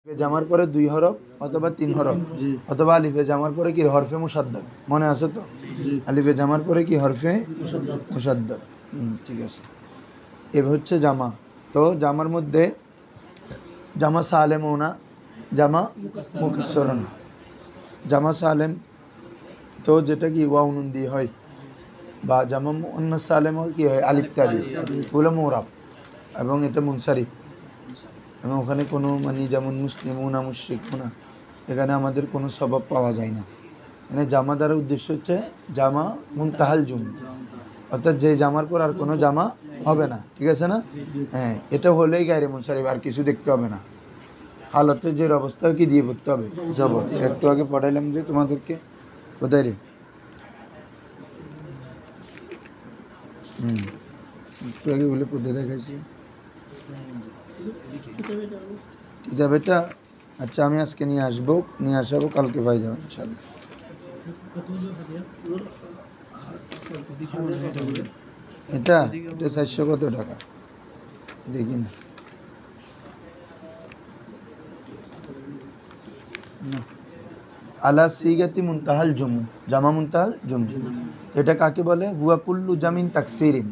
জামার পরে 2 হরফ অথবা 3 হরফ অথবা আলিফে জামার পরে কি হরফে মুসাদ্দাদ মনে আছে তো? আলিফে জামার পরে কি হরফে মুসাদ্দাদ। ঠিক আছে, এবার হচ্ছে জামা। তো জামার মধ্যে জামা সালেম ও না, জামা মুকাসসর না। জামা সালেম তো যেটা কি ওয়াও নুন দিয়ে হয়, বা জামা মুআন্নাস সালেম কি হয় আলিফ তা দিয়ে, এগুলো মুরাব এবং এটা মুনসারিফ। এবং ওখানে কোনো মানে যেমন মুসলিমুনা মুশরিকুনা, এখানে আমাদের কোনো সবাব পাওয়া যায় না। মানে জামা দ্বারা উদ্দেশ্য হচ্ছে জামা মুনতাহাল জুম, অর্থাৎ যে জামার পর আর কোনো জামা হবে না। ঠিক আছে না? হ্যাঁ, এটা হলেই গায়রে মুনসারিফ, আর কিছু দেখতে হবে না। হালতে যে অবস্থা কি দিয়ে পড়তে হবে জবর। একটু আগে পড়াইলাম যে তোমাদেরকে, কোথায় রে? একটু আগে বলে পড়তে দেখাইছি কিতাবেটা। আচ্ছা, আমি আজকে নিয়ে আসাবো, কালকে পাই যাবো ইনশাল্লাহ। এটা 400 কত টাকা দেখি না। আলা সিগাতি মুনতাহাল জুমু, জামা মুনতাহাল জুমু, এটা কাকে বলে? হুয়া কুল্লু জামিন তাকসিরিন,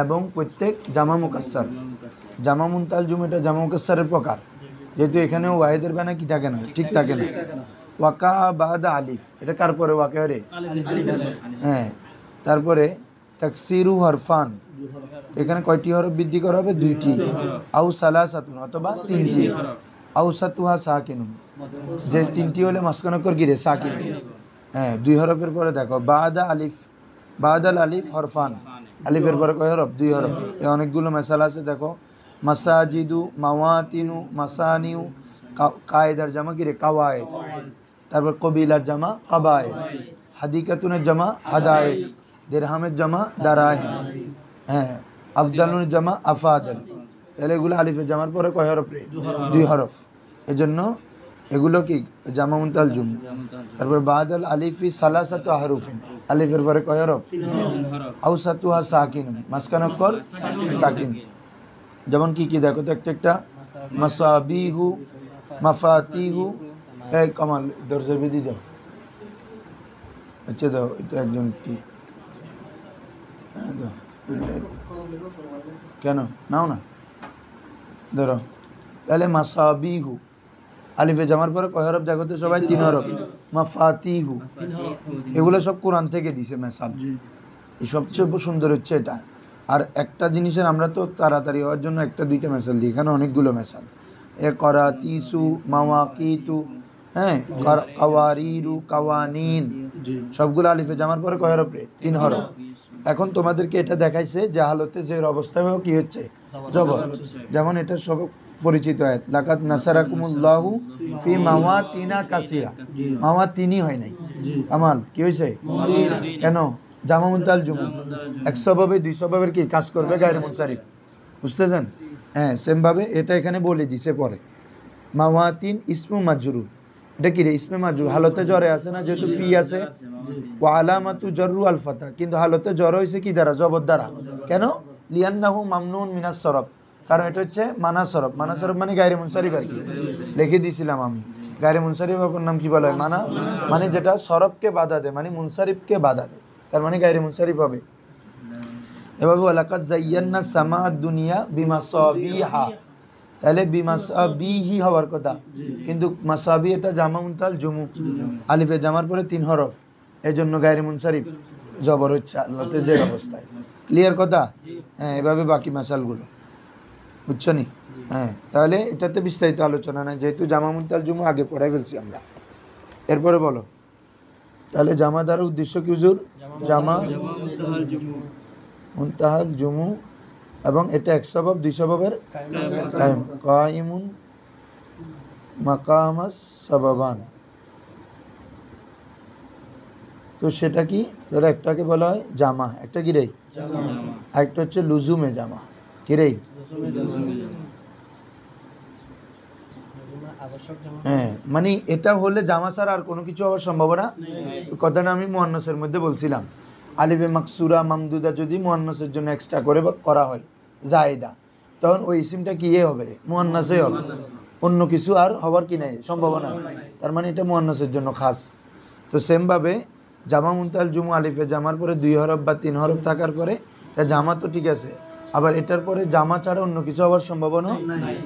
এবং প্রত্যেক জামা মুকাসসার। জামা মুনতাহাল জুমু এটা জামা মুকাসসারের প্রকার, যেহেতু এখানে ওয়াহিদের বানা কি থাকে না, ঠিক থাকে না। ওয়াকা বাদা আলিফ, এটা কার পরে ওয়াকা রে? হ্যাঁ, তারপরে তাকসিরু হরফান, এখানে কয়টি হরফ বৃদ্ধি করা হবে? 2টি। আউ সালাসাতুন, অথবা 3টি। আউসাতুহা সাকিনুন, যে 3টি হলে মাসকানকর গিরে সাকিন। হ্যাঁ, 2 হরফের পরে দেখো বাদা আলিফ, বাদাল আলিফ হরফান, আলিফের পরে কয় হরফ? 2 হরফ। এ অনেকগুলো মেসালা আছে দেখো, মাসাজিদু, মাওয়াতিনু, মাসানিউ, কায়েদার জামা গিরে কাওয়ায়েদ, তারপর কবিলার জামা কাবায়েদ, হাদিকাতুনের জামা হাদায়েদ, দিরহামের জামা দারাহিম, হ্যাঁ, আফদালুনের জামা আফাদাল। তাহলে এগুলো আলিফের জামার পরে কয় হরফ রে? 2 হরফ। এজন্য এগুলো কি জামা মুনতাহাল জুম। তারপর বাদাল আলিফি সালাসাতু আহরুফিন, আলিফের পরে কয় হরফ? আউসাতুহা সাকিন, মাসকানকর সাকিন। যেমন কি কি দেখো তো একটা মাসাবিহু, মাফাতিহু। এই কামাল দরজা বেদি দাও। আচ্ছা দাও, এটা একজন কি দাও, কেন নাও না, ধরো। তাহলে মাসাবিহু, আলিফে জামার পরে কয় হরফ দেখো তো সবাই? 3 হরফ। মাফাতিহু, এগুলো সব কোরআন থেকে দিছে মেসাল। এই সবচেয়ে সুন্দর হচ্ছে এটা। আর একটা জিনিসের আমরা তো তাড়াতাড়ি হওয়ার জন্য 1-2টা মেসাল দিই, এখানে অনেকগুলো মেসাল। এ করাতিসু, মাওয়াকিতু, হ্যাঁ, কাওয়ারিরু, কাওয়ানিন, সবগুলো আলিফে জামার পরে কয় হরফ রে? 3 হরফ। এখন তোমাদেরকে এটা দেখাইছে যে হালতে যে অবস্থায় হোক কি হচ্ছে জবর। যেমন এটা সব পরিচিত আয়াত, লাকাদ নাসারাকুমুল্লাহু ফি মাওয়াতিনা কাসিরা, মাওয়াতিনি হয় নাই, আমাল কি হয়েছে? কেন? জামা মুনতাহাল জুমু, 100 ভাবে 200 ভাবের কি কাজ করবে গায়রে মুনসারিফ, বুঝতেছেন? হ্যাঁ, সেম ভাবে এটা এখানে বলে দিছে পরে। মাওয়াতিন ইসমু মাজরুর, এটা কি রে? ইসমে মাজরুর, হালতে জ্বরে আছে না, যেহেতু ফি আছে। ওয়া আলামাতু জররু আল ফাতা, কিন্তু হালতে জ্বর হয়েছে কি দ্বারা? জবর দ্বারা। কেন? লিয়ান্নাহু মামনুন মিনাস সরফ, কারণ এটা হচ্ছে মানা সরফ। মানা সরফ মানে গায়রে মুনসারিফ আর কি, লিখে দিয়েছিলাম আমি। গায়রে মুনসারিফ অপর নাম কি বলা হয়? মানা, মানে যেটা সরফকে বাধা দেয়, মানে মুনসারিফকে বাধা দেয়, তার মানে গায়রে মুনসারিফ হবে। এভাবে ওয়ালাকাদ যায়্যান্না সামা দুনিয়া বিমাসাবিহা, তাহলে বিমাসাবিহি হওয়ার কথা, কিন্তু মাসাবি এটা জামা মুনতাহাল জুমু, আলিফে জামার পরে 3 হরফ, এজন্য গায়রে মুনসারিফ জবর হচ্ছে আল্লাহতে যে অবস্থায়। ক্লিয়ার কথা? হ্যাঁ, এভাবে বাকি মাসালগুলো বুঝছো নি? হ্যাঁ, তাহলে এটাতে বিস্তারিত আলোচনা নাই, যেহেতু জামা মুনতাহাল জুমু আগে পড়াই ফেলছি আমরা। এরপরে বলো, তাহলে জামা দ্বারা উদ্দেশ্য কি হুজুর? জামা মুনতাহাল জুমু, এবং এটা 100 ভাব 200 ভাবের কায়েম, কাইমুন মাকামাস সাবাবান। তো সেটা কি? ধরো একটাকে বলা হয় জামা, একটা কি রে? আরেকটা হচ্ছে লুজুমে জামা, কি রে? হ্যাঁ, মানে এটা হলে জামা ছাড়া আর কোনো কিছু হওয়ার সম্ভাবনা, কথাটা আমি মুয়ান্নাসের মধ্যে বলছিলাম। আলিফে মাকসুরা মামদুদা যদি মুয়ান্নাসের জন্য এক্সট্রা করে করা হয় জায়েদা, তখন ওই ইসিমটা কি হবে রে? মুয়ান্নাসে হবে। অন্য কিছু আর হওয়ার কি নাই সম্ভাবনা, তার মানে এটা মুয়ান্নাসের জন্য খাস। তো সেমভাবে জামা মুনতাল জুমু আলিফে জামার পরে 2 হরফ বা 3 হরফ থাকার পরে এটা জামা তো ঠিক আছে, আবার এটার পরে জামা ছাড়া অন্য কিছু হওয়ার সম্ভাবনা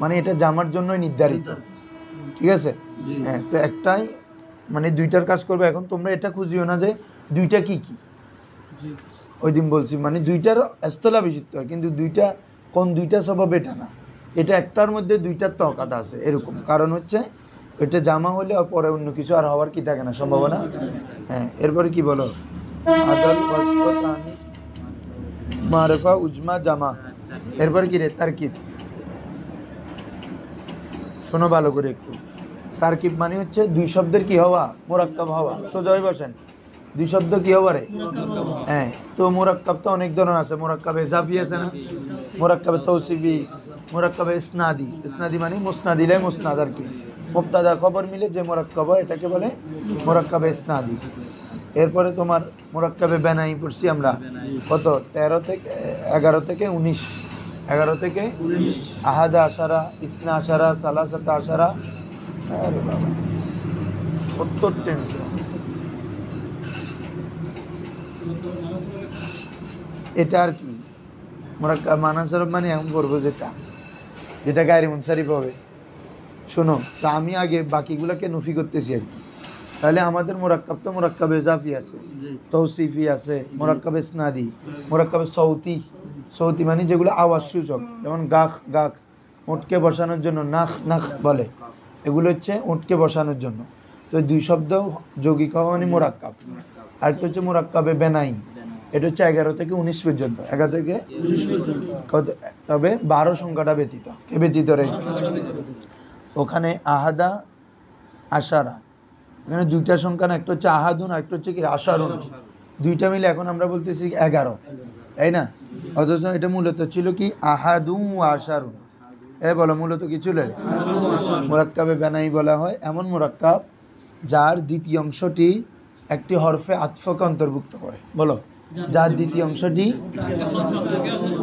মানে এটা জামার জন্যই নির্ধারিত, ঠিক আছে। হ্যাঁ, তো একটাই মানে দুইটার কাজ করবে। এখন তোমরা এটা খুঁজিও না যে দুইটা কি কি, ওই দিন বলছি মানে দুইটার স্থলা বিচিত্র হয়, কিন্তু দুইটা কোন দুইটা স্বভাব এটা না, এটা একটার মধ্যে দুইটার তকাত আছে এরকম। কারণ হচ্ছে এটা জামা হলে পরে অন্য কিছু আর হওয়ার কি থাকে না সম্ভাবনা। হ্যাঁ, এরপরে কি বলো, আদাল ওয়াসফ তানিস মারফা উজমা জামা। এরপরে কি রে, তারকিব। শোনো ভালো করে একটু, তারকিব মানে হচ্ছে দুই শব্দের কি হওয়া, মোরাক্কাব হওয়া। সোজাই বসেন, দুই শব্দ কি হওয়া রে, হ্যাঁ। তো মোরাক্কাব তো অনেক ধরনের আছে, মোরাক্কাবে ইজাফি আছে না, মোরাক্কাবে তৌসিফি, মোরাক্কাবে ইসনাদি। ইসনাদি মানে মুসনাদিলে মুসনাদ আর কি, মুবতাদা খবর মিলে যে মোরাক্কাব হয় এটাকে বলে মোরাক্কাবে ইসনাদি। এরপরে তোমার মোরাক্কাবে বেনাই পড়ছি আমরা কত, 11 থেকে 19, 11 থেকে আহাদা আশারা, ইসনা আশারা, সালাসাতা আশারা। আরে বাবা 70 টেনশন। এটা আর কি মোরাক্কাব মানাসরফ মানে এমন করবো যেটা যেটা গায়রে মুনসারিফ হবে। শোনো, তো আমি আগে বাকিগুলোকে নফি করতেছি আর কি। তাহলে আমাদের মোরাক্কাব তো মোরাক্কাবে ইজাফি আছে, তৌসিফি আছে, মোরাক্কাবে ইসনাদি, মোরাক্কাবে সৌতি। সৌতি মানে যেগুলো আওয়াজ সূচক, যেমন গাখ গাখ, উটকে বসানোর জন্য নাখ নাখ বলে, এগুলো হচ্ছে উটকে বসানোর জন্য। তো দুই শব্দ যৌগিক হওয়া মানে মোরাক্কাব। আরেকটা হচ্ছে মোরাক্কাবে বেনাই, এটা হচ্ছে 11 থেকে 19 পর্যন্ত, 11 থেকে 19 পর্যন্ত। তবে 12 সংখ্যাটা ব্যতীত। কে ব্যতীত রে, ওখানে আহাদা আশারা, এখানে দুইটা সংখ্যা না, একটা হচ্ছে আহাদুন আর একটা হচ্ছে কি আশারুন, দুইটা মিলে এখন আমরা বলতেছি 11, তাই না। অথচ এটা মূলত ছিল কি আহাদু আশারুন। বলো মূলত কি ছিল, মোরাক্কাবে বেনাই বলা হয় এমন মোরাক্কাব যার দ্বিতীয় অংশটি একটি হরফে আতফকে অন্তর্ভুক্ত করে। বলো, যার দ্বিতীয় অংশটি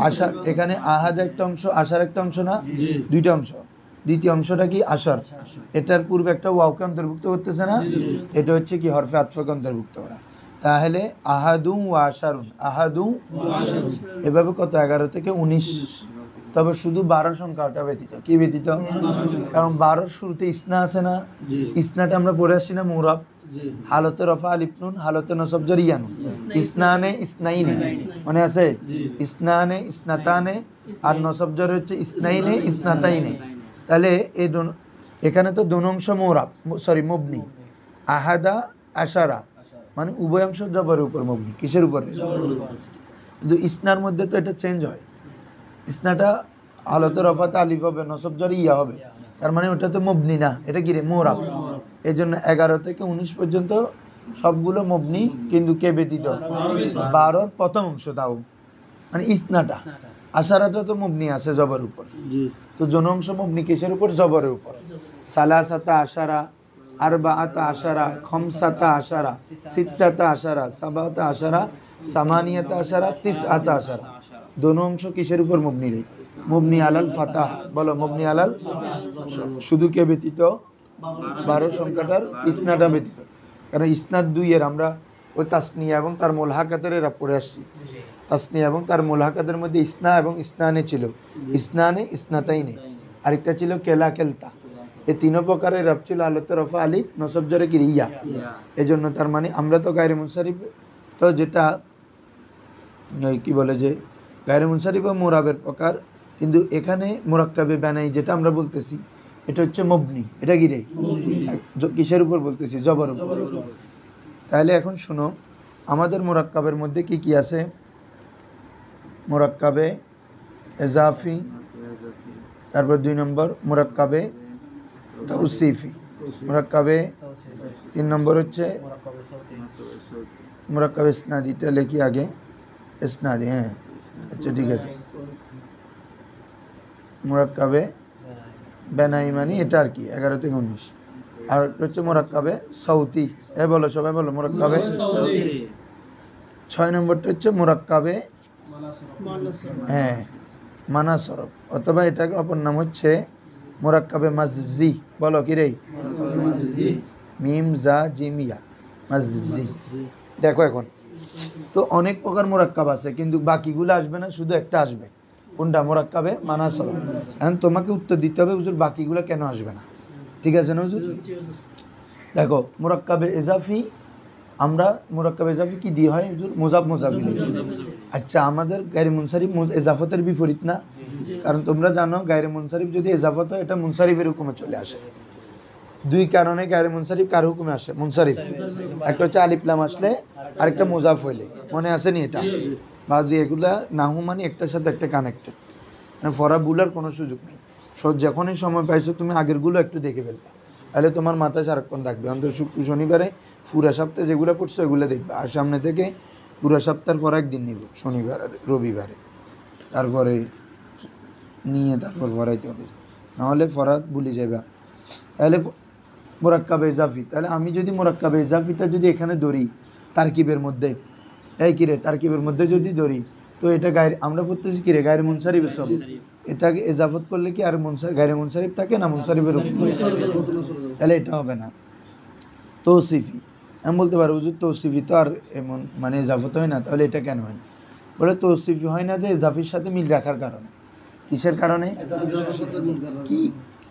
আশার, এখানে আহাদ একটা অংশ, আশার একটা অংশ না, দুইটা অংশ। দ্বিতীয় অংশটা কি আশার, এটার পূর্বে একটা ওয়াওকে অন্তর্ভুক্ত করতেছে না, এটা হচ্ছে কি হরফে আতফকে অন্তর্ভুক্ত করা। তাহলে আহাদু ওয়া আশারুন, আহাদু এভাবে কত 11 থেকে 19। তবে শুধু 12 সংখ্যাটা ব্যতীত। কি ব্যতীত, কারণ 12 শুরুতে ইসনা আছে না, ইসনাটা আমরা পড়ে আসছি না মুরাব, হালতে রফা আলিফ নুন, হালতে নসব জর ইয়া নুন, ইসনানে ইসনাইনে, মনে আছে, ইসনানে ইসনাতানে, আর নসব জর হচ্ছে ইসনাইনে ইসনাতাইনে। তাহলে এই এখানে তো দুই অংশ মুরাব, সরি মুবনি, আহাদা আশারা মানে উভয় অংশ জবরের উপর মুবনি। কিসের উপরে, কিন্তু ইসনার মধ্যে তো এটা চেঞ্জ হয়, ইসনাটা হালতে রফাতে আলিফ হবে, নসব জর ইয়া হবে, তার মানে ওটা তো মুবনি না, এটা কি রে, মুরাব। এই জন্য 11 থেকে 19 পর্যন্ত সবগুলো মুবনি, কিন্তু কে ব্যতীত, 12 প্রথম অংশ তাও মানে ইসনাটা। আশারাটা তো মুবনি আছে জবরের উপর, তো জন অংশ মুবনি কিসের উপর, জবরের উপর। সালাসাতা আশারা, আরবাআতা আশারা, খামসাতা আশারা, সিত্তাতা আশারা, সাবাতা আশারা, সামানিয়াতা আশারা, তিসআতা আশারা। দোনো অংশ কিসের উপর মুবনি রে, মুবনি আলাল ফাতাহ। বলো মুবনি আলাল, শুধু কে ব্যতীত, 12 সংখ্যাটার ইসনাটা ব্যতীত। কারণ ইসনাদ 2 এর আমরা ওই তাসনিয়া এবং তার মুলহাকাতের এরা পড়ে আসছি। তাসনিয়া এবং তার মুলহাকাতের মধ্যে ইসনা এবং ইসনানে ছিল, ইসনানে ইসনাতাইনে, আরেকটা ছিল কেলা কেলতা। এই 3 প্রকারের রব ছিল হালতে রফা আলিফ, নসব জরে কি ইয়া। এজন্য তার মানে আমরা তো গায়রে মুনসারিফ, তো যেটা কি বলে যে গায়রে মুনসারিফ ও মুরাবের প্রকার, কিন্তু এখানে মুরাক্কাবে বেনাই যেটা আমরা বলতেছি এটা হচ্ছে মুবনি। এটা কি রে, কিসের উপর বলতেছি, জবর উপর। তাহলে এখন শুনো, আমাদের মুরাক্কাবের মধ্যে কি কি আছে, মুরাক্কাবে ইজাফি, তারপর 2 নম্বর মুরাক্কাবে তৌসিফি, মুরাক্কাবে 3 নম্বর হচ্ছে মুরাক্কাবে ইসনাদি। এটা লিখি আগে, ইসনাদি, হ্যাঁ আচ্ছা ঠিক আছে। মুরাক্কাবে বেনাই মানে এটা আর কি 11 থেকে 19। আর হচ্ছে মুরাক্কাবে সৌতি। বলো সবাই বলো, মুরাক্কাবে 6 নম্বরটা হচ্ছে মুরাক্কাবে হ্যাঁ মানাসরফ, অথবা এটাকে অপর নাম হচ্ছে মুরাক্কাবে মাজজি বলো কি রে মিম জা জিমিয়া মাজজি দেখো এখন তো অনেক প্রকার মুরাক্কাব আছে কিন্তু বাকিগুলো আসবে না শুধু একটা আসবে কোনটা মুরাক্কাবে মানাসব এখন তোমাকে উত্তর দিতে হবে হুজুর বাকিগুলো কেন আসবে না ঠিক আছে না হুজুর দেখো মুরাক্কাবে ইজাফি আমরা মুরাক্কাবে ইজাফি কি দিয়ে হয় হুজুর মুজাফ মুজাফিল আচ্ছা আমাদের গায়রে মুনসারিফ ইজাফতের বিপরীত না কারণ তোমরা জানো গায়রে মুনসারিফ যদি ইজাফত হয় এটা মুনসারিফের হুকুমে চলে আসে দুই কারণে গায়রে মুনসারিফ কার হুকুমে আসে মুনসারিফ একটা হচ্ছে আলিফ লাম আসলে আরেকটা মুজাফ হইলে মনে আছে নি এটা বাদ দিয়ে এগুলা নাহু মানে একটার সাথে একটা কানেক্টেড মানে ফরা বুলার কোনো সুযোগ নেই যখনই সময় পাইছো তুমি আগেরগুলো একটু দেখে ফেলবে তাহলে তোমার মাথায় সারাক্ষণ থাকবে অন্তত শুক্র শনিবারে পুরা সপ্তাহে যেগুলো পড়ছো এগুলো দেখবে আর সামনে থেকে পুরা সপ্তাহের পর একদিন নিব শনিবার রবিবারে তারপরে নিয়ে তারপর ফরাইতে হবে নাহলে ফরাত ভুলে যাবে তাহলে মুরাক্কাবে ইজাফি তাহলে আমি যদি মুরাক্কাবে ইজাফিটা যদি এখানে ধরি তারকিবের মধ্যে এই কিরে তারকিবের মধ্যে যদি ধরি তো এটা গায়ের আমরা পড়তেছি কিরে গায়ের মুনসারিফের সব এটাকে ইজাফত করলে কি আর গায়ের মুনসারিফ থাকে না মুনসারিফের তাহলে এটা হবে না তৌসিফি আমি বলতে পারো হুজুর তৌসিফি তো আর এমন মানে ইজাফত হয় না তাহলে এটা কেন হয় না বলে তৌসিফি হয় না যে ইজাফির সাথে মিল রাখার কারণে কিসের কারণে কি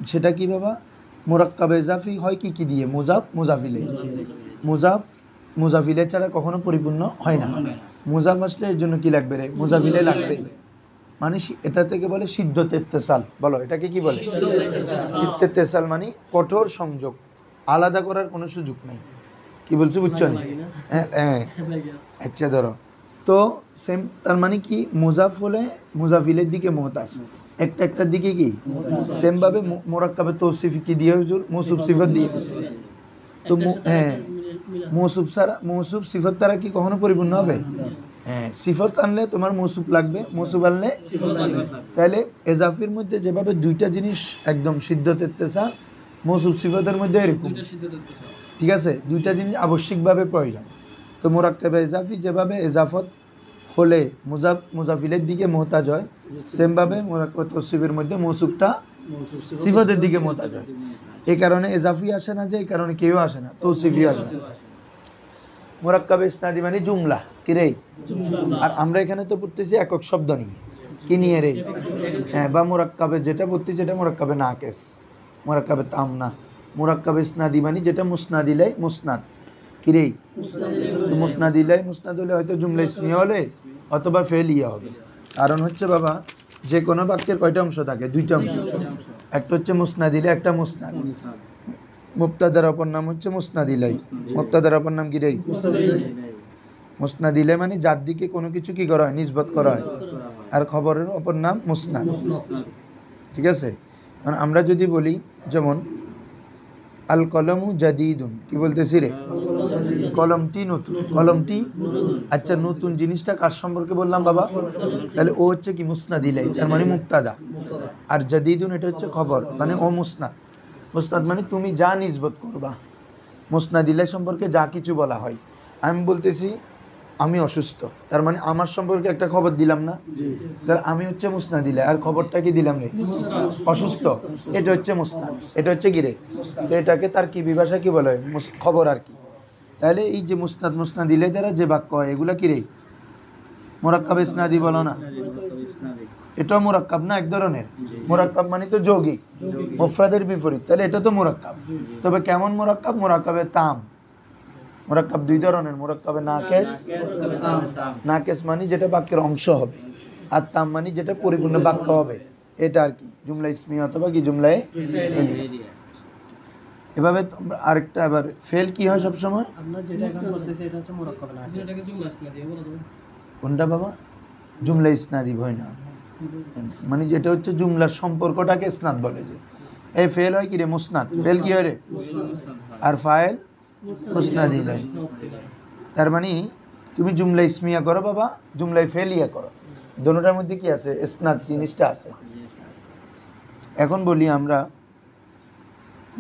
সেটা কি বাবা মুরাক্কাবে ইজাফি হয় কি কি দিয়ে মুজাফ মুজাফিলে মুজাফ মুজাফিলে ছাড়া কখনো পরিপূর্ণ হয় না মুজাফ আসলে এর জন্য কি লাগবে রে মুজাফিলে লাগবে মানে এটা থেকে বলে সিদ্ধতে ইত্তেসাল বলো এটাকে কি বলে সিদ্ধতে ইত্তেসাল মানে কঠোর সংযোগ আলাদা করার কোনো সুযোগ নেই কি বলছো বুঝছো না হ্যাঁ আচ্ছা ধরো তো সেম তার মানে কি মুজাফ হলে মুজাফিলের দিকে মুহতাজ একটার দিকে কি সেম ভাবে মুরাক্কাবে তৌসিফি কি দিয়ে হুজুর মৌসুফ সিফাত দিয়ে তো হ্যাঁ মৌসুফ সিফাত দ্বারা কি কখনো পরিপূর্ণ হবে হ্যাঁ সিফাত আনলে তোমার মৌসুফ লাগবে মৌসুফ আনলে তাহলে এজাফির মধ্যে যেভাবে দুইটা জিনিস একদম সিদ্ধতে ইত্তেসাল মৌসুফ সিফাতের মধ্যে এরকম ঠিক আছে দুইটা জিনিস আবশ্যিকভাবে প্রয়োজন তো মুরাক্কাবে ইজাফি যেভাবে ইজাফত হলে মুজাফিলের দিকে মুহতাজ হয় সেমভাবে মুরাক্কাবে তৌসিফের মধ্যে মৌসুফটা সিফাতের দিকে মুহতাজ হয় এই কারণে ইজাফি আসে না যে এই কারণে কেউ আসে না তৌসিফি আসে মুরাক্কাবে ইসনাদি মানে জুমলা কি রে আর আমরা এখানে তো পড়তেছি একক শব্দ নিয়ে কি নিয়ে রে হ্যাঁ বা মুরাক্কাবে যেটা পড়তেছি এটা মুরাক্কাবে নাকেস মুরাক্কাবে তাম না মুরাক্কাবে ইসনাদি মানে যেটা মুসনাদিলাই মুসনাদ কি রে মুসনাদিলাই মুসনাদ হলে হয়তো জুমলা ইসমিয়া হলে অথবা ফেলিয়া হবে কারণ হচ্ছে বাবা যে কোনো বাক্যের কয়টা অংশ থাকে দুইটা অংশ একটা হচ্ছে মুসনাদিলাই একটা মুসনাদ মুবতাদার অপর নাম হচ্ছে মুসনাদিলাই মুবতাদার অপর নাম কি রে মুসনাদিলাই মানে যার দিকে কোনো কিছু কি করা হয় নিসবত করা হয় আর খবরের অপর নাম মুসনাদ ঠিক আছে কারণ আমরা যদি বলি যেমন আল কলমু জাদিদুন কি বলতেছি রে কলমটি নতুন কলমটি আচ্ছা নতুন জিনিসটা কার সম্পর্কে বললাম বাবা তাহলে ও হচ্ছে কি মুসনাদিলাই তার মানে মুবতাদা আর জাদিদুন এটা হচ্ছে খবর মানে ও মুসনাদ মুসনাদ মানে তুমি যা নিসবত করবা মুসনাদিলাই সম্পর্কে যা কিছু বলা হয় আমি বলতেছি আমি অসুস্থ তার মানে আমার সম্পর্কে একটা খবর দিলাম না তার আমি হচ্ছে মুসনাদিলাই আর খবরটা কি দিলাম রে অসুস্থ এটা হচ্ছে মুসনাদ এটা হচ্ছে কি রে তো এটাকে তার কি বিভাষা কি বলা হয় খবর আর কি তাহলে এই যে মুসনাদ মুসনাদিলাই দ্বারা যে বাক্য হয় এগুলা কি রে মুরাক্কাবে ইসনাদি বলো না এটাও মুরাক্কাব না এক ধরনের মুরাক্কাব মানে তো যৌগিক মুফরাদের বিপরীত তাহলে এটা তো মুরাক্কাব তবে কেমন মুরাক্কাব মুরাক্কাবে তাম মুরাক্কাব দুই ধরনের মুরাক্কাবে নাকেস মানে যেটা বাক্যের অংশ হবে আর তাম মানে যেটা পরিপূর্ণ বাক্য হবে এটা আর কি জুমলা ইসমিয়া অথবা কি জুমলায়ে ফেলিয়া এভাবে তোমরা আরেকটা এবার ফেল কি হয় সব সময় আমরা যেটা এখন বলতেছি এটা হচ্ছে মুরাক্কাবে নাকেস এটাকে জুমলা ইসনাদি বলা যাবে কোনটা বাবা জুমলা ইসনাদি হয় না মানে যেটা হচ্ছে জুমলার সম্পর্কটাকে ইসনাদ বলে যে এই ফেল হয় কি রে মুসনাদ ফেল কি হয় রে আর ফাইল মুসনাদিলাই তার মানে তুমি জুমলা ইসমিয়া করো বাবা জুমলাই ফেলিয়া করো দুটোটার মধ্যে কি আছে ইসনাদ জিনিসটা আছে এখন বলি আমরা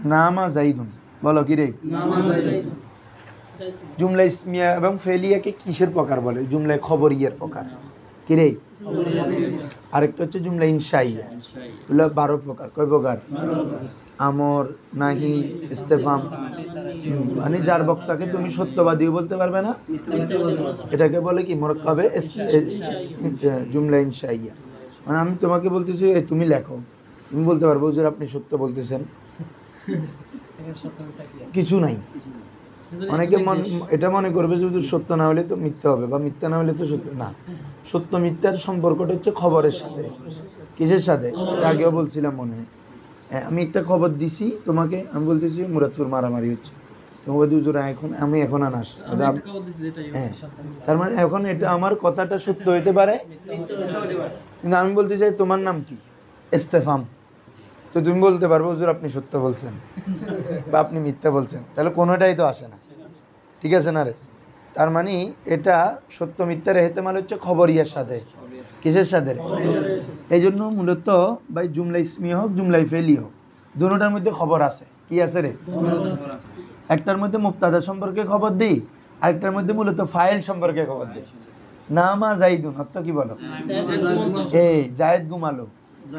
নামা জাইদুন বলো কি রে জুমলা ইসমিয়া এবং ফেলিয়াকে কিসের প্রকার বলে জুমলায় খবরিয়ার প্রকার কি রে আরেকটা হচ্ছে জুমলা ইনশাইয়া। এগুলো 12 প্রকার। কয় প্রকার? আমর, নাহি, ইস্তেফাম। মানে যার বক্তাকে তুমি সত্যবাদীও বলতে পারবে না, এটাকে বলে কি মুরাক্কাবে জুমলা ইনশাইয়া। মানে আমি তোমাকে বলতেছি এই তুমি লেখো, তুমি বলতে পারবো হুজুর আপনি সত্য বলতেছেন, কিছু নাই। অনেকে এটা মনে করবে যে হুজুর সত্য না হলে তো মিথ্যা হবে, বা মিথ্যা না হলে তো সত্য না। সত্য মিথ্যার সম্পর্কটা হচ্ছে খবরের সাথে। কিসের সাথে? আগেও বলছিলাম মনে হয়। আমি একটা খবর দিছি তোমাকে, আমি বলতেছি মুরাদপুর মারামারি হচ্ছে, তুমি বলছি হুজুর এখন আমি এখন আনাস, হ্যাঁ, তার মানে এখন এটা আমার কথাটা সত্য হইতে পারে, কিন্তু আমি বলতে চাই তোমার নাম কি? ইস্তেফাম। তো তুমি বলতে পারবো হুজুর আপনি সত্য বলছেন বা আপনি মিথ্যা বলছেন, তাহলে কোনোটাই তো আসে না। ঠিক আছে না রে? তার মানে এটা সত্য মিথ্যার এহতেমাল হচ্ছে খবরিয়ার সাথে। কিসের সাথে রে? এই জন্য মূলত ভাই জুমলা ইসমি হোক জুমলা ফেলি হোক, দুটোটার মধ্যে খবর আছে। কি আছে রে? একটার মধ্যে মুবতাদা সম্পর্কে খবর দিই, আরেকটার মধ্যে মূলত ফাইল সম্পর্কে খবর দিই। নামা জাইদুন অর্থ কি বলো? এই জায়েদ ঘুমালো,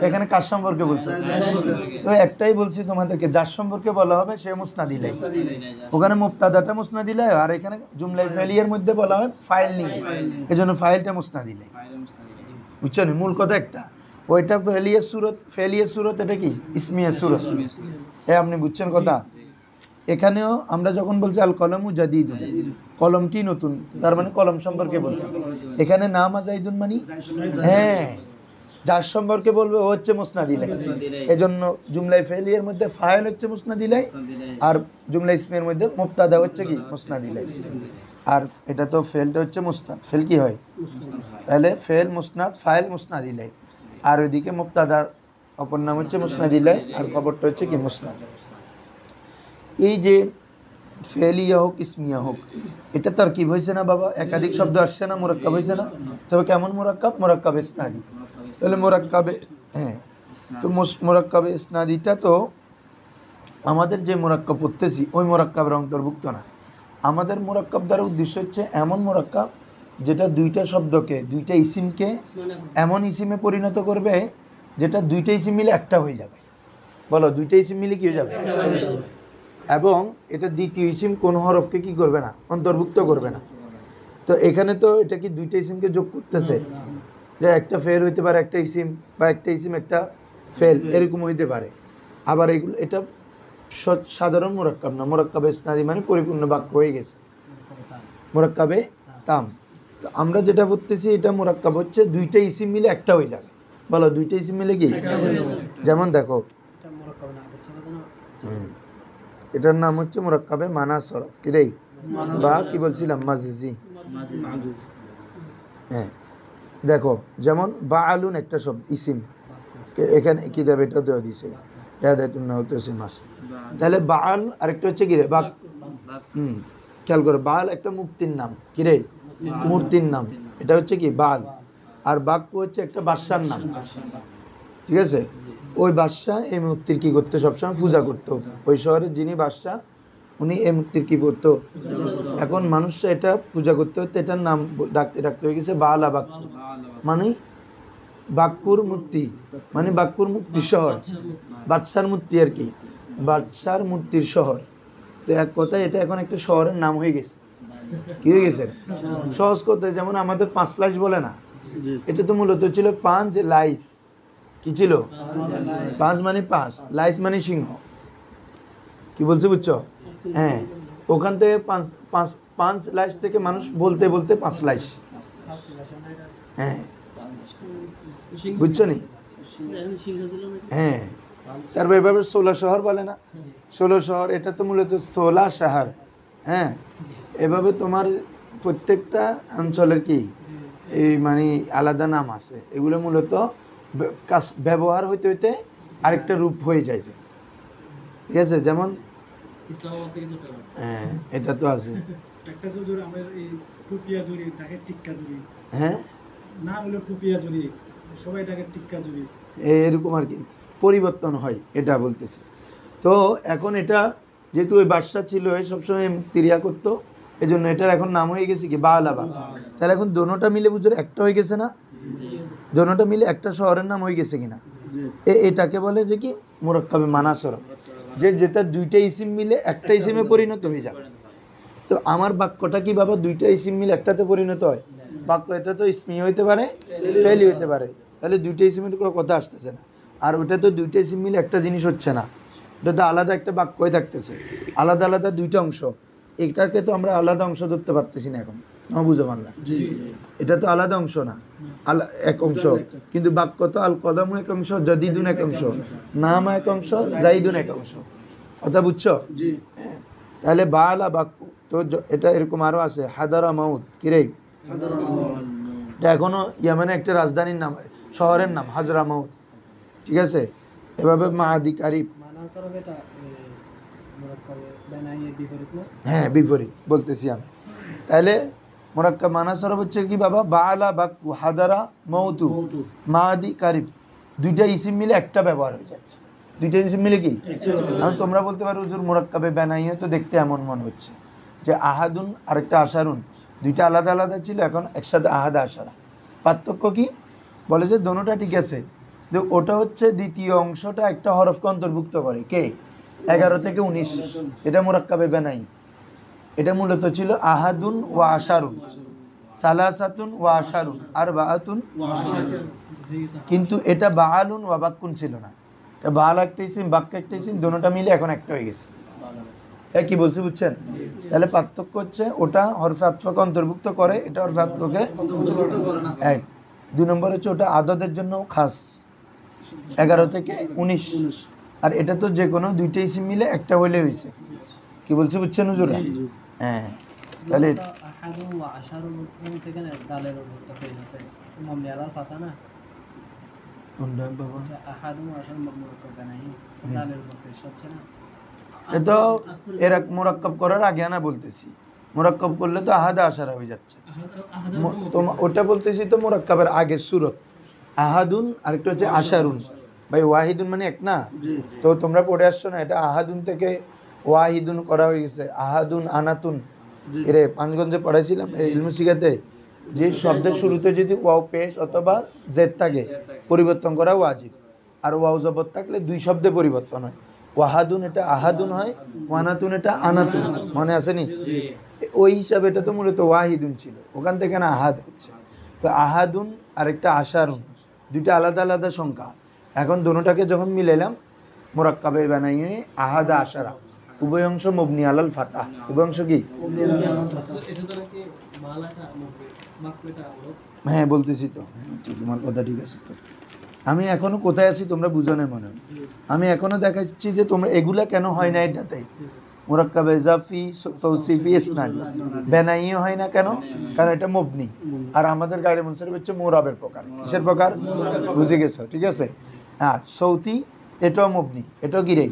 এখানে কার সম্পর্কে বলছো? তো একটাই বলছি তোমাদেরকে, যার সম্পর্কে বলা হবে সে মুসনাদ ইলাই। ওখানে মুবতাদাটা মুসনাদ ইলাই, আর এখানে জুমলা ফেলিয়ের মধ্যে বলা হয় ফাইল নিয়ে, এজন্য ফাইলটা মুসনাদ ইলাই। বুঝছো নি? মূল কথা একটা, ওইটা ফেলিয়ের সুরত, এটা কি ইসমিয়া সুরত। আপনি বুঝছেন কথা? এখানেও আমরা যখন বলছি আল কলমু জাদিদুন, কলমটি নতুন, তার মানে কলম সম্পর্কে বলছি। এখানে নাম আজাইদুন মানে হ্যাঁ যার সম্পর্কে বলবে ও হচ্ছে মুসনাদ ইলাই। এজন্য জুমলাই ফেলিয়ের মধ্যে ফাইল হচ্ছে মুসনাদ ইলাই, আর জুমলা ইসমিয়ের মধ্যে মুবতাদা হচ্ছে কি মুসনাদ ইলাই। আর এটা তো ফেলটা হচ্ছে মুসনাদ, ফেল কি হয়? তাহলে ফেল মুসনাদ, ফাইল মুসনাদ ইলাই, আর ওইদিকে মুবতাদার অপর নাম হচ্ছে মুসনাদ ইলাই, আর খবরটা হচ্ছে কি মুসনাদ। এই যে ফেলিয়া হোক ইসমিয়া হোক, এটা তারকিব হয়েছে না বাবা? একাধিক শব্দ আসছে না, মুরাক্কাব হয়েছে না? তবে কেমন মুরাক্কাব? মুরাক্কাবে ইসনাদি। তাহলে মুরাক্কাবে, হ্যাঁ, তো মুরাক্কাবে ইসনাদিটা তো আমাদের যে মুরাক্কাব পড়তেছি ওই মুরাক্কাবের অন্তর্ভুক্ত না। আমাদের মুরাক্কাব দ্বারা উদ্দেশ্য হচ্ছে এমন মুরাক্কাব যেটা দুইটা শব্দকে, দুইটা ইসিমকে এমন ইসিমে পরিণত করবে যেটা দুইটা ইসিম মিলে একটা হয়ে যাবে। বলো, দুইটা ইসিম মিলে কি হয়ে যাবে? এবং এটা দ্বিতীয় ইসিম কোন হরফকে কি করবে না? অন্তর্ভুক্ত করবে না। তো এখানে তো এটা কি দুইটা ইসিমকে যোগ করতেছে? এটা একটা ফেল হইতে পারে একটা ইসিম, বা একটা ইসিম একটা ফেল, এরকম হইতে পারে। আবার এগুলো এটা সাধারণ মুরাক্কাব না, মুরাক্কাবে ইসনাদি মানে পরিপূর্ণ বাক্য হয়ে গেছে, মুরাক্কাবে তাম। তো আমরা যেটা বলতেছি এটা মুরাক্কাব হচ্ছে দুইটা ইসিম মিলে একটা হয়ে যাবে। বলো, দুইটা ইসিম মিলে কি? যেমন দেখো, এটার নাম হচ্ছে মুরাক্কাবে মানা সরফ, কি রে? বা কি বলছিলাম? মাজিজি। হ্যাঁ, দেখো যেমন বাআলুন একটা শব্দ ইসিম, এখানে কি দেবে? এটা দেওয়া দিছে, তাহলে বাআল আরেকটা হচ্ছে কি রে? বাক। খেয়াল করো, বাল একটা মুক্তির নাম, কি রে? মূর্তির নাম, এটা হচ্ছে কি বাল। আর বাক্য হচ্ছে একটা বাদশার নাম, ঠিক আছে? ওই বাদশাহ এই মূর্তির কি করতো? সবসময় পূজা করতো। ওই শহরের যিনি বাদশাহ উনি এই মূর্তির কি করতো? এখন মানুষরা এটা পূজা করতে হতে এটার নাম ডাকতে হয়ে গেছে বালা বাক্য, মানে বাক্কুর মূর্তি, মানে বাক্কুর মূর্তির শহর, বাদশার মূর্তি আর কি, বাদশার মূর্তির শহর। তো এক কথায় এটা এখন একটা শহরের নাম হয়ে গেছে। কি হয়ে গেছে? সহজ কথায় যেমন আমাদের 5 লাইস বলে না, এটা তো মূলত ছিল 5 লাইস। কি ছিল? 5 মানে 5, লাইস মানে সিংহ। কি বলছে বুঝছো? হ্যাঁ, ওখান থেকে 5 লাইস থেকে মানুষ বলতে বলতে 5 লাইস। হ্যাঁ, বুঝছো নি? হ্যাঁ, তারপর এভাবে 16 শহর বলে না, 16 শহর, এটা তো মূলত 16 শহর। হ্যাঁ, এভাবে তোমার প্রত্যেকটা অঞ্চলের কি এই মানে আলাদা নাম আছে। এগুলো মূলত ব্যবহার হইতে হইতে আরেকটা রূপ হয়ে যায়, ঠিক আছে? যেমন হ্যাঁ, এটা তো আছে। হ্যাঁ, এরকম আর কি পরিবর্তন হয়, এটা বলতেছে। তো এখন এটা যেহেতু ওই বাদশা ছিল সবসময় তিরিয়া করতো, এই জন্য এটার এখন নাম হয়ে গেছে কি বালাবা। তাহলে এখন দোনোটা মিলে বুঝে একটা হয়ে গেছে না? দোনোটা মিলে একটা শহরের নাম হয়ে গেছে কিনা, এটাকে বলে যে কি মুরাক্কাবে মানাসরফ, যে যেটা দুইটা ইসিম মিলে একটা ইসিমে পরিণত হয়ে যাবে। তো আমার বাক্যটা কি বাবা দুইটা ইসিম মিলে একটাতে পরিণত হয়? বাক্য এটা তো ইসমি হইতে পারে, ফেলি হইতে পারে, তাহলে দুইটা ইসিমের কোনো কথা আসতেছে না। আর ওটা তো দুইটা ইসিম মিলে একটা জিনিস হচ্ছে না, এটা তো আলাদা একটা বাক্য হয়ে থাকতেছে, আলাদা আলাদা দুইটা অংশ। এটাকে তো আমরা আলাদা অংশ ধরতে পারতেছি না এখন, বুঝো বাংলা, এটা তো আলাদা অংশ না, এক অংশ। কিন্তু বাক্য তো আল কদম এক অংশ, জাদিদুন এক অংশ, নাম এক অংশ, জাইদুন এক অংশ। কথা বুঝছো? তাহলে বালা বাক্য তো এটা এরকম আরো আছে, হাদারা মাউত কিরে, এটা এখনো ইয়ামানে একটা রাজধানীর নাম, শহরের নাম হাজরা মাউত, ঠিক আছে? এভাবে মাহাদি কারিব, হ্যাঁ বিপরীত বলতেছি আমি। তাহলে মুরাক্কাব মানাসরফ হচ্ছে কি বাবা, বালা বাক্কু, হাদারা মাউতু, মাহাদি কারিব, দুইটা ইসিম মিলে একটা ব্যবহার হয়ে যাচ্ছে। দুইটা ইসিম মিলে কি? এখন তোমরা বলতে পারো হুজুর মুরাক্কাবে বানাইয়ে তো দেখতে এমন মনে হচ্ছে যে আহাদুন আরেকটা আশারুন, দুইটা আলাদা আলাদা ছিল, এখন একসাথে আহাদা আশারা। পার্থক্য কি? বলে যে দোনোটা ঠিক আছে, যে ওটা হচ্ছে দ্বিতীয় অংশটা একটা হরফকে অন্তর্ভুক্ত করে, কে 11 থেকে 19, এটা মুরাক্কাবে বানাই। এটা মূলত ছিল আহাদুন ওয়া আশারুন, সালাসাতুন ওয়া আশারুন, আর বাআতুন, কিন্তু এটা বাআলুন ওয়া বাক্কুন ছিল না। এটা বাআল একটা ইসিম, বাক্য একটা ইসিম, দোনোটা মিলে এখন একটা হয়ে গেছে। কি বলছি বুঝছেন? তাহলে পার্থক্য হচ্ছে ওটা হরফে আতফাকে অন্তর্ভুক্ত করে, এটা হরফে আতফাকে এক। 2 নম্বর হচ্ছে ওটা আদদের জন্য খাস, 11 থেকে 19, আর এটা তো যে কোনো দুইটা ইসিম মিলে একটা হইলে হয়েছে। কি বলছি বুঝছেন হুজুর? হ্যাঁ, তাহলে এটা এর মুরাক্কাব করার আগে না বলতেছি, মুরাক্কাব করলে তো আহাদা আশারা হয়ে যাচ্ছে। ওটা বলতেছি তো মুরাক্কাবের আগে সুরত, আহাদুন আরেকটা হচ্ছে আশারুন। ভাই ওয়াহিদুন মানে এক না, তো তোমরা পড়ে আসছো না, এটা আহাদুন থেকে ওয়াহিদুন করা হয়ে গেছে, আহাদুন আনাতুন। এরে পাঁচগঞ্জে পড়াইছিলাম এই ইলমু শিখাতে, যে শব্দের শুরুতে যদি ওয়াও পেশ অথবা জেদ থাকে পরিবর্তন করা ওয়াজিব, আর ওয়াও জবর থাকলে দুই শব্দে পরিবর্তন হয়। ওয়াহাদুন এটা আহাদুন হয়, ওয়ানাতুন এটা আনাতুন, মনে আসেনি? ওই হিসাবে এটা তো মূলত ওয়াহিদুন ছিল, ওখান থেকে না আহাদ হচ্ছে। তো আহাদুন আরেকটা আশারুন, দুইটা আলাদা আলাদা সংখ্যা। এখন দোনোটাকে যখন মিলাইলাম মুরাক্কাবে বানাইয়ে আহাদা আশারা, উভয় অংশ মবনি আলাল ফাতাহ। উভয় অংশ কি? হ্যাঁ বলতেছি তো, ঠিক, তোমার কথা ঠিক আছে। তো আমি এখনো কোথায় আছি তোমরা বুঝো না মনে হয়। আমি এখনো দেখাচ্ছি যে তোমরা এগুলা কেন হয় না এটাতে, মুরাক্কাবে ইজাফি, তৌসিফি, ইসনাদি, বানাইয়ে হয় না কেন? কারণ এটা মবনি, আর আমাদের গায়রে মুনসারিফ হচ্ছে মুরাবের প্রকার। কিসের প্রকার? বুঝে গেছো, ঠিক আছে? আর সৌতি এটাও মবনি, এটাও গিরে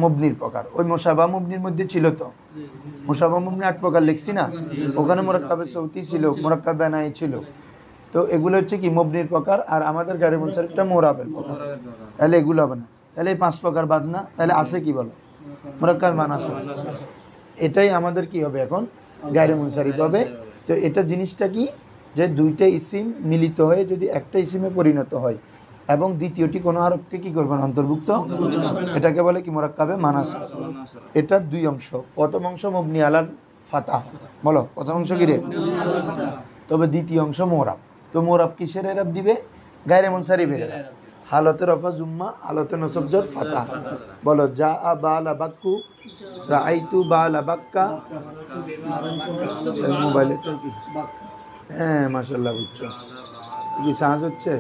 মবনির প্রকার। ওই মুশাবা মবনির মধ্যে ছিল তো, মুশাবা মবনি 8 প্রকার লিখছি না, ওখানে মুরাক্কাবে সৌতি ছিল, মুরাক্কাবে বানাই ছিল। তো এগুলো হচ্ছে কি মবনির প্রকার, আর আমাদের গায়রে মুনসারিফটা মুরাবের প্রকার। তাহলে এগুলো হবে না, তাহলে এই 5 প্রকার বাদ না, তাহলে আছে কি বলো? মুরাক্কাবে মানাসব। এটাই আমাদের কি হবে এখন? গায়রে মুনসারিফ হবে। তো এটা জিনিসটা কি, যে দুইটা ইসিম মিলিত হয়ে যদি একটা ইসিমে পরিণত হয় এবং দ্বিতীয়টি কোনো হরফকে কি করবে না, অন্তর্ভুক্ত, এটাকে বলে কি মুরাক্কাবে মানাসব। এটার দুই অংশ, প্রথম অংশ মবনি আলাল ফাতাহ, বলো প্রথম অংশ কি রে? তবে দ্বিতীয় অংশ মোরাব। তো মোরাব কিসের এরাব দিবে? গায়রে মুনসারিফের এরাব। হালতে রফা জুম্মা, হালতে নসব জর ফাতাহ। বলো জা আ বালা বাক্কু, রাআইতু বালা বাক্কা। মোবাইলে কি? হ্যাঁ মাশাআল্লাহ, বুঝছো কি সাহায্য হচ্ছে?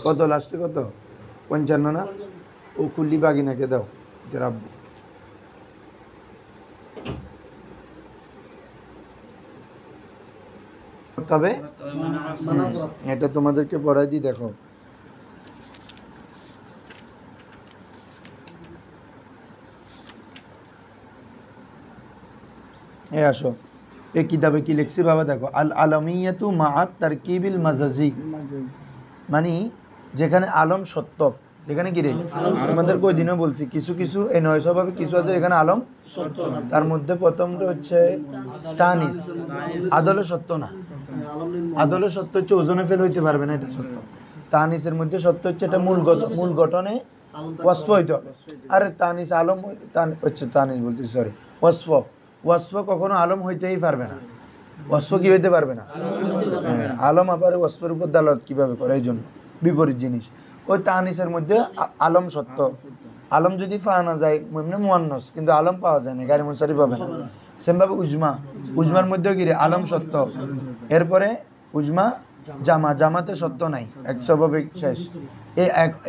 কত লাস্টে কত? 55 না? ও কুল্লি বাগিনাকে দাও, রাব্বু। তবে এটা তোমাদেরকে পড়াই দিই, দেখো আসো এই কিতাবে কি লিখছি বাবা, দেখো আল আলমিয়াতু মাআত তারকিবিল মাজাজি, মানে যেখানে আলম সত্য যেখানে কি রে আমাদের কই দিনও বলছি কিছু কিছু এই 900 ভাবে কিছু আছে এখানে আলম তার মধ্যে প্রথমটা হচ্ছে তানিস আদলে সত্য না আদলে সত্য হচ্ছে ওজনে ফেল হইতে পারবে না এটা সত্য তানিসের মধ্যে সত্য হচ্ছে এটা মূল গঠনে ওয়াসফ হইতে হবে আরে তানিস আলম হচ্ছে তানিস বলতে সরি ওয়াসফ কখনো আলম হইতেই পারবে না ওয়াসফ কি হইতে পারবে না আলম আবার ওয়াসফের উপর দালালত কিভাবে করে এই জন্য বিপরীত জিনিস ওই তানিসের মধ্যে আলম সত্য আলম যদি পাওয়া না যায় এমনি মুয়ান্নাস কিন্তু আলম পাওয়া যায় না গায়রে মুনসারিফ পাবে না সেমভাবে উজমার মধ্যেও কি রে আলম সত্য এরপরে উজমা জামাতে সত্য নাই এক স্বাভাবিক শেষ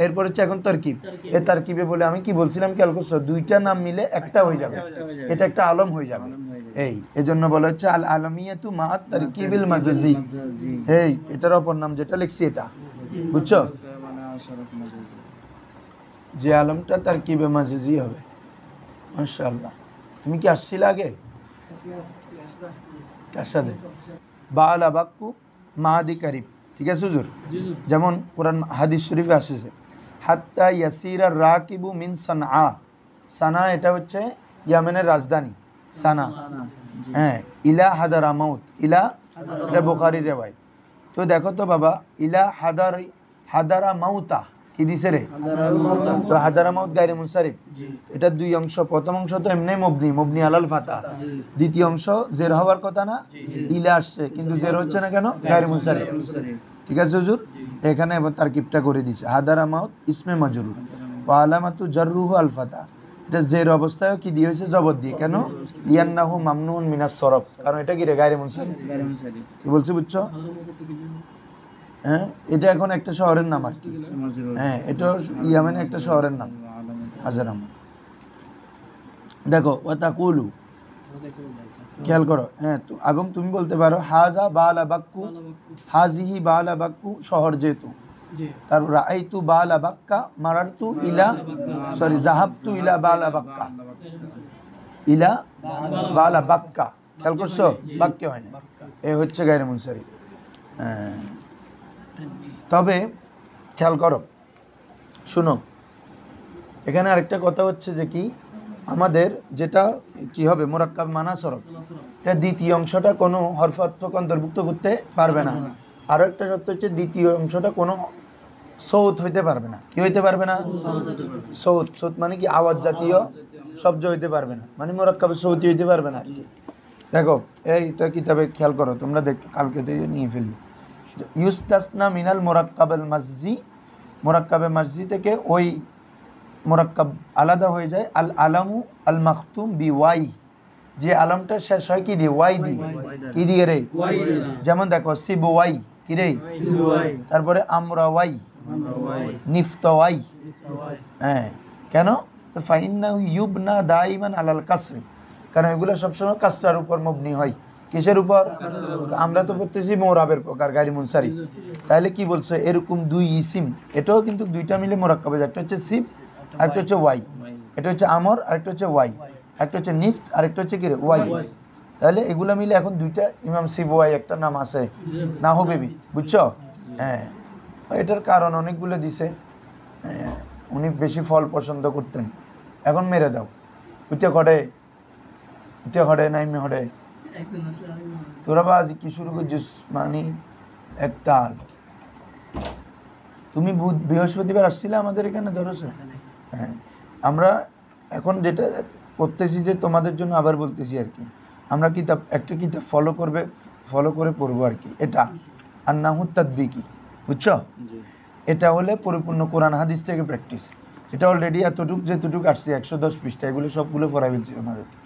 এরপর হচ্ছে এখন তারকিব এই তারকিবে বলে আমি কি বলছিলাম খেয়াল করছো দুইটা নাম মিলে একটা হয়ে যাবে এটা একটা আলম হয়ে যাবে এজন্য বলা হচ্ছে আল আলমিয়াতু মা তারকিবিল মাজাজি এটার অপর নাম যেটা লিখছি এটা বুঝছো যে আলমটা তারকিবে মাজাজি হবে মাশাআল্লাহ তুমি কি আসছিলে আগে কার সাথে বালা বাক্কু মাদি কারিব ঠিক আছে হুজুর যেমন কোরআন হাদিস শরীফে আসছে হাত্তা ইয়াসিরা রাকিবু মিন সানা এটা হচ্ছে ইয়েমেনের রাজধানী সানা ইলা হাদারামাউত ইলা এটা বুখারীর রওয়ায়াত তো দেখো তো বাবা ইলা হাদারামাউতা কি দিছে রে তো হাদারামাউত গায়রে মুনসারিফ এটা দুই অংশ প্রথম অংশ তো এমনি মবনি আলাল ফাতা দ্বিতীয় অংশ জের হওয়ার কথা না ইলা আসছে কিন্তু জের হচ্ছে না কেন গায়রে মুনসারিফ ঠিক আছে হুজুর এখানে এবার তারকিবটা করে দিছে হাদারামাউত ইসমে মাজরুর ওয়া আলামাতু জাররুহু আল ফাতা এটা জের অবস্থায় কি দিয়েছে জবর দিয়ে কেন লিয়ান্নাহু মামনুন মিনাস সরফ কারণ এটা কি রে গায়রে মুনসারিফ কি বলছি বুঝছো এটা এখন একটা শহরের নাম আর কি এটা ইয়েমেনের একটা শহরের নাম হাজারাম দেখো ওয়াতাকুলু খেয়াল করো এবং তুমি বলতে পারো হাজা বালা বাক্কু হাজিহি বালা বাক্কু শহর যেহেতু তারপর রাআইতু বালা বাক্কা মারারতু ইলা যাহাবতু ইলা বালা বাক্কা ইলা বালা বাক্কা খেয়াল করছো বাক্য হয় না এই হচ্ছে গায়রে মুনসারিফ তবে খেয়াল করো শুনো এখানে আরেকটা কথা হচ্ছে যে কি আমাদের যেটা কি হবে মুরাক্কাব মানা সরফ এটা দ্বিতীয় অংশটা কোনো হরফাত্মক অন্তর্ভুক্ত করতে পারবে না আরও একটা শর্ত হচ্ছে দ্বিতীয় অংশটা কোনো সৌত হইতে পারবে না কি হইতে পারবে না সৌত মানে কি আওয়াজ জাতীয় শব্দ হইতে পারবে না মানে মুরাক্কাবে সৌতি হইতে পারবে না আর কি দেখো এইটা কিতাবে খেয়াল করো তোমরা কালকে থেকে নিয়ে ফেলি ইউস্তাসনা মিনাল মুরাক্কাবেল মাজজি মুরাক্কাবে মাজজি থেকে ওই মুরাক্কাব আলাদা হয়ে যায় আল আলামু আল মাখতুম বি ওয়াই যে আলামটা শেষ হয় কি দিয়ে ওয়াই দিয়ে কি দিয়ে রে যেমন দেখো সিব ওয়াই কি রে তারপরে আমরা ওয়াই নিফত ওয়াই কেন তো ফাইন্নাহু ইউবনা দাইমান আলাল কাসরি কারণ এগুলো সবসময় কাসরার উপর মবনি হয় কিসের উপর আমরা তো পড়তেছি মোরাবের প্রকার গায়রে মুনসারিফ তাহলে কি বলছো এরকম দুই ইসিম এটাও কিন্তু দুইটা মিলে মোরাক্কাবে একটা হচ্ছে সিব আরেকটা হচ্ছে ওয়াই এটা হচ্ছে আমর আরেকটা হচ্ছে ওয়াই একটা হচ্ছে নিফত আরেকটা হচ্ছে কি রে ওয়াই তাহলে এগুলো মিলে এখন দুইটা ইমাম সিব ওয়াই একটা নাম আছে নাহবেবি বুঝছো এটার কারণ অনেকগুলো দিছে উনি বেশি ফল পছন্দ করতেন এখন মেরে দাও উঠে খড়ে নাইমে হড়ে তোরা বা আজ কি শুরু করছিস মানে একটা তুমি বৃহস্পতিবার আসছিলে আমাদের এখানে ধরছে আমরা এখন যেটা করতেছি যে তোমাদের জন্য আবার বলতেছি আর কি আমরা একটা কিতাব ফলো করে পড়বো আর কি এটা আন্নাহু তাদবিকি বুঝছো এটা হলে পরিপূর্ণ কোরআন হাদিস থেকে প্র্যাকটিস এটা অলরেডি যেটুক আসছে 110 পৃষ্ঠা এগুলো সবগুলো পড়াই ফেলছি আমাদেরকে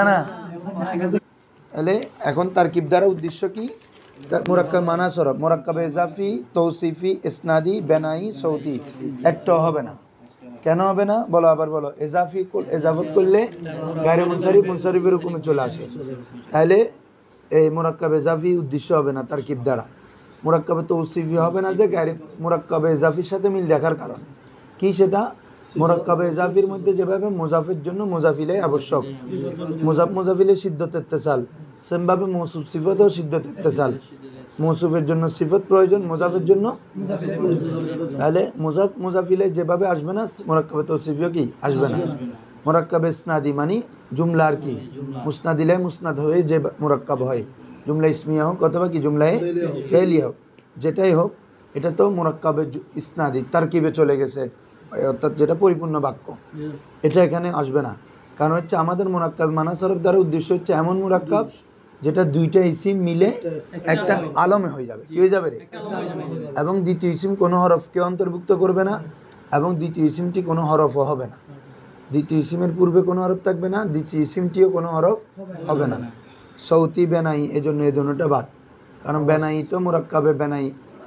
না তাহলে এখন তারকিব দ্বারা উদ্দেশ্য কি মুরাক্কাব মানা সরফ মুরাক্কাবে ইজাফি তৌসিফি ইসনাদি বেনাই সৌতি একটা হবে না কেন হবে না বলো আবার বলো এজাফত করলে গায়রে মুনসারিফের হুকুমে চলে আসে তাহলে এই মুরাক্কাবে ইজাফি উদ্দেশ্য হবে না তারকিব দ্বারা মুরাক্কাবে তৌসিফি হবে না যে গায়রে মুরাক্কাবে ইজাফির সাথে মিল রাখার কারণে কি সেটা মুরাক্কাবে ইজাফির মধ্যে যেভাবে মুজাফের জন্য মুজাফিলে আবশ্যক মুজাফিলে সিদ্ধত ইত্তেসাল সেমভাবে মৌসুফ সিফাতেও সিদ্ধত ইত্তেসাল মৌসুফের জন্য সিফত প্রয়োজন, মুজাফের জন্য তাহলে মুজাফ মুজাফিলে যেভাবে আসবে না মুরাক্কাবে তৌসিফিও কি আসবে না। মুরাক্কাবে ইসনাদি মানে জুমলার কি মুসনাদিলে মুসনাদ হয়ে যে মুরাক্কাব হয়, জুমলা ইসমিয়া হোক অথবা কি জুমলায় ফেলিয়া হোক, যেটাই হোক এটা তো মুরাক্কাবে ইসনাদি তারকিবে চলে গেছে, অর্থাৎ যেটা পরিপূর্ণ বাক্য, এটা এখানে আসবে না। কারণ হচ্ছে আমাদের মুরাক্কাব মানাসরফ দ্বারা উদ্দেশ্য হচ্ছে এমন মুরাক্কাব যেটা দুইটা ইসিম মিলে একটা আলমে হয়ে যাবে, কি হয়ে যাবে রে, এবং দ্বিতীয় ইসিম কোনো হরফকে অন্তর্ভুক্ত করবে না, এবং দ্বিতীয় ইসিমটি কোনো হরফও হবে না। দ্বিতীয় ইসিমের পূর্বে কোনো হরফ থাকবে না, দ্বিতীয় ইসিমটিও কোনো হরফ হবে না। সৌতি বেনাই এজন্য এই দুটোটা বাদ, কারণ বেনাই তো মুরাক্কাবে বেনাই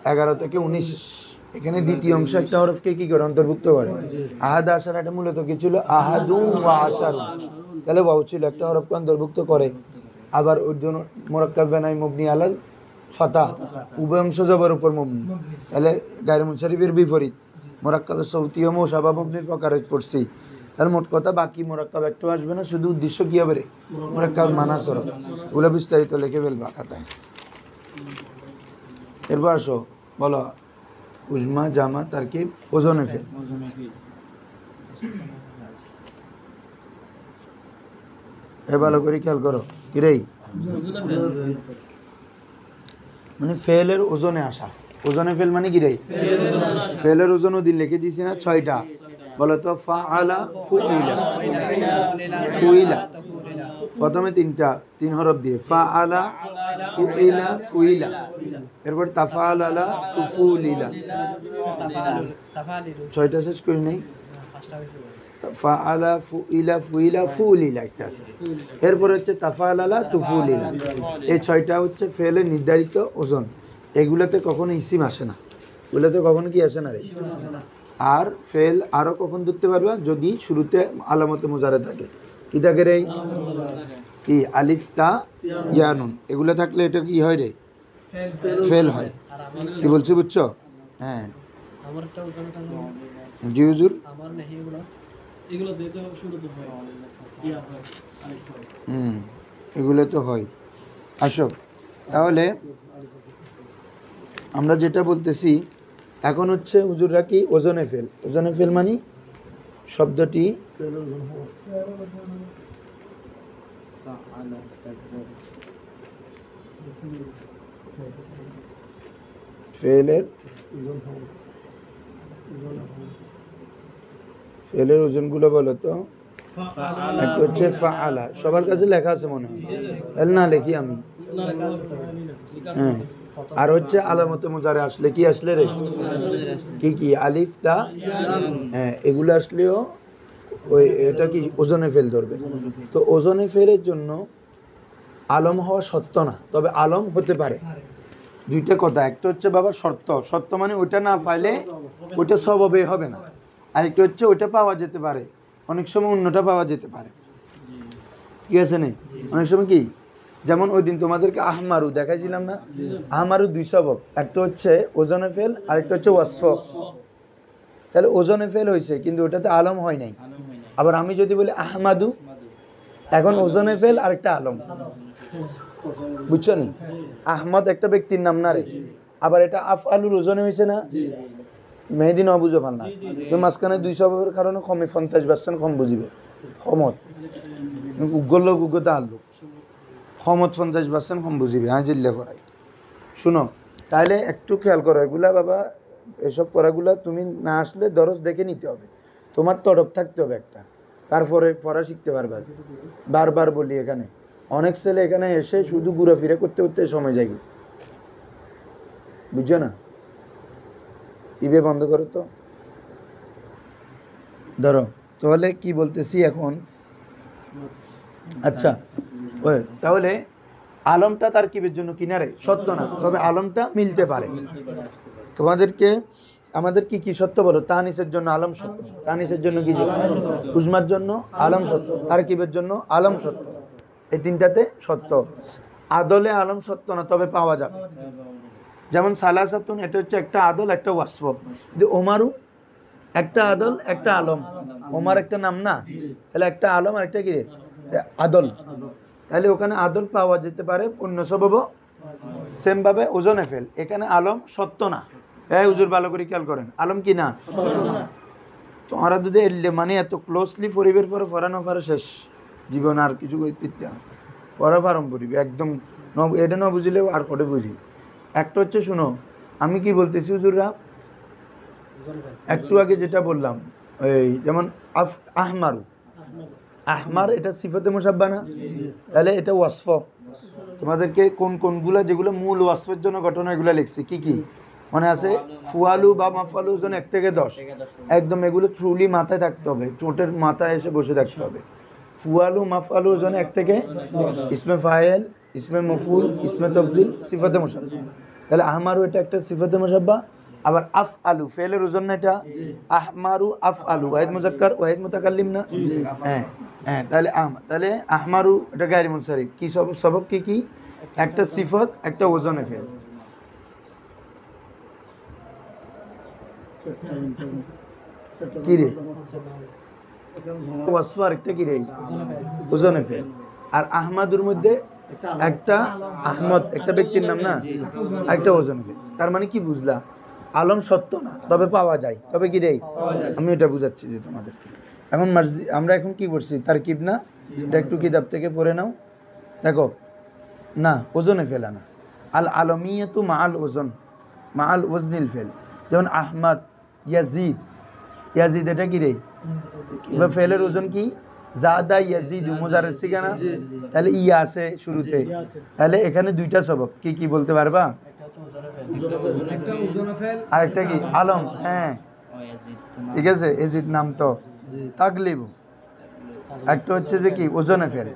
11 থেকে 19, এখানে দ্বিতীয় অংশ একটা হরফকে কি করে অন্তর্ভুক্ত করে। আহাদ আশার এটা মূলত কি ছিল, আহাদু ওয়া আশারু, তাহলে ওয়াও ছিল একটা হরফকে অন্তর্ভুক্ত করে। আবার ওই জন্য মুরাক্কাব বেনাই মুবনি আলাল ফাতাহ, উভয় অংশ জবর উপর মুবনি, তাহলে গায়রে মুনসারিফের বিপরীত মুরাক্কাবে সৌতি ও মুশাবা মুবনির প্রকারে পড়ছি। তার মোট কথা বাকি মুরাক্কাব একটু আসবে না, শুধু উদ্দেশ্য কি হবে রে, মুরাক্কাব মানাসরফ, ওগুলো বিস্তারিত লিখে ফেলবা খাতায়। এরপর আসো বলো উজমা জামা তারকিব ওজনে ফেল। ভালো করে খেয়াল করো কিরেই, মানে ফেলের ওজনে আসা, ওজনে ফেল মানে কিরেই ফেলের ওজন ওদিন লিখে দিয়েছি না 6টা, বলো তো ফাআলা ফুইলা, ফুইলা প্রথমে 3 হরফ দিয়ে ফাআলা ফুইলা ফুইলা, এরপর তাফাআলা তুফুলিলা, 6টা শেষ করি নাই, ফাআলা ফুইলা ফুইলা ফুলিলা একটা আছে, এরপর হচ্ছে তাফাআলা তুফুলিলা, এই 6টা হচ্ছে ফেলের নির্ধারিত ওজন। এগুলোতে কখনো ইসিম আসে না, এগুলোতে কখনো কি আসে না রে। আর ফেল আরো কখন ধরতে পারবা, যদি শুরুতে আলামতে মুজারে থাকে, কি থাকে রে, কি আলিফ তা ইয়া নুন, এগুলো থাকলে এটা কি হয় রে, ফেল হয়। কি বলছি বুঝছো? হ্যাঁ জি হুজুর, এগুলো তো হয়। আসো তাহলে আমরা যেটা বলতেছি এখন হচ্ছে হুজুররা কি ওজনে ফেল, ওজনে ফেল মানে শব্দটি ফেলের ফেলের ওজনগুলো বলো তো। একটা হচ্ছে ফাআলা, সবার কাছে লেখা আছে মনে হয়, তাহলে না লিখি আমি। হ্যাঁ, আর হচ্ছে আলামতে মুজারে আসলে কি আসলে রে, কি কি আলিফ তা, হ্যাঁ এগুলো আসলেও ওই এটা কি ওজনে ফেল ধরবে। তো ওজনে ফেলের জন্য আলম হওয়া সত্য না, তবে আলম হতে পারে। দুইটা কথা, একটা হচ্ছে বাবা শর্ত, সত্য মানে ওইটা না পাইলে ওইটা স্বভাবে হবে না, আরেকটা হচ্ছে ওইটা পাওয়া যেতে পারে, অনেক সময় অন্যটা পাওয়া যেতে পারে, ঠিক আছে না। অনেক সময় কি, যেমন ওই দিন তোমাদেরকে আহমারু দেখাইছিলাম না, আহমারু 2 সবব, একটা হচ্ছে ওজনে ফেল আরেকটা হচ্ছে ওয়াসফ। তাহলে ওজনে ফেল হয়েছে কিন্তু ওটাতে আলম হয় নাই। আবার আমি যদি বলি আহমাদু, এখন ওজনে ফেল আরেকটা আলম, বুঝছো নি, আহমদ একটা ব্যক্তির নাম না রে, আবার এটা আফআলুর ওজনে হয়েছে না, মেহেদি ন বুঝো পাল না, তো মাঝখানে 2 সববের কারণে কমে 50% কম বুঝিবে, ক্ষমত উগ্গল উগ্গতা আল্লু ক্ষমত 50% কম বুঝিবে, হ্যাঁ জিল্লা করাই। শুনো তাহলে একটু খেয়াল করো এগুলা বাবা, এসব পড়াগুলা তুমি না আসলে দরজ দেখে নিতে হবে, তোমার তরফ থাকতে হবে একটা, তারপরে পড়া শিখতে পারবে। বারবার বলি এখানে অনেক ছেলে এখানে এসে শুধু ঘুরাফিরা করতে করতে সময় যায়, বুঝছো না। ইবে বন্ধ করো তো, ধরো তাহলে কি বলতেছি এখন। আচ্ছা ওই তাহলে আলমটা তার কিবের জন্য কিনারে সত্য না, তবে আলমটা মিলতে পারে। তোমাদেরকে আমাদের কি কি সত্য বলো, তানিসের জন্য আলম সত্য, তানিসের জন্য কি, উজমার জন্য আলম সত্য, তারকিবের জন্য আলম সত্য, এই 3টাতে সত্য। আদলে আলম সত্য না, তবে পাওয়া যাবে। যেমন সালাসাতুন, এটা হচ্ছে একটা আদল একটা ওয়াসফ। ওমারু একটা আদল একটা আলম, ওমার একটা নাম না, তাহলে একটা আলম আর একটা কি আদল, তাহলে ওখানে আদল পাওয়া যেতে পারে, পূর্ণ সবব সেম ভাবে ওজনে ফেল এখানে আলম সত্য না এই হুজুর ভালো করে খেয়াল করেন আলম কি না তোমরা যদি এলে মানে এত ক্লোজলি পরিবের পরে ফরানো পারে শেষ জীবন আর কিছু কইতে পরে ফারম পড়িবে একদম এটা না বুঝলেও আর কটে বুঝি একটা হচ্ছে শুনো আমি কি বলতেছি হুজুররা একটু আগে যেটা বললাম এই যেমন আহমারু আহমার এটা সিফাতে মুসাব্বা না তাহলে এটা ওয়াসফ তোমাদেরকে কোন কোনগুলা যেগুলো মূল ওয়াসফের জন্য ঘটনা এগুলো লিখছি কি কি মনে আছে ফুয়ালু বা মাফালু ওজন 1 থেকে 10 একদম এগুলো ট্রুলি মাথায় থাকতে হবে চোটের মাথায় এসে বসে থাকতে হবে ফুয়ালু মাফালু ওজন 1 থেকে ইসমে ফাইল ইসমে মফুল ইসমে তাফজিল সিফাতে মুসাব্বা তাহলে আহমারু এটা একটা সিফাতে মুসাব্বা আবার আফআলু ফেলের ওজন না এটা আহমারু আফআলু ওয়াহিদ মুজাক্কার ওয়াহিদ মুতাকাল্লিম না হ্যাঁ হ্যাঁ তাহলে আহমারু এটা গায়রে মুনসারিফ কি সবব কি একটা সিফত একটা ওজনে ফেল কি রে ওয়াসফ আরেকটা কি রে ওজনে ফেল আর আহমাদুর মধ্যে একটা আহমদ একটা ব্যক্তির নাম না আরেকটা ওজনে ফেল তার মানে কি বুঝলা আলম সত্য না তবে পাওয়া যায় তবে কি রে আমি এটা বুঝাচ্ছি যে তোমাদেরকে এখন আমরা এখন কি করছি তারকিব না এটা একটু কিতাব থেকে পড়ে নাও দেখো না ওজনে ফেলা না আল আলমিয়াতু মাআল ওজন মাআল ওজনিল ফেল যেমন আহমদ ইয়াজিদ এটা কি রে বা ফেলের ওজন কি জাদা ইয়াজিদু মুজাররিদ সিগা না তাহলে ইয়া আছে শুরুতে তাহলে এখানে দুইটা সবব কি বলতে পারবা আরেকটা কি আলম হ্যাঁ ঠিক আছে এজিদ নাম তো তাগলিব একটা হচ্ছে যে কি ওজনে ফেল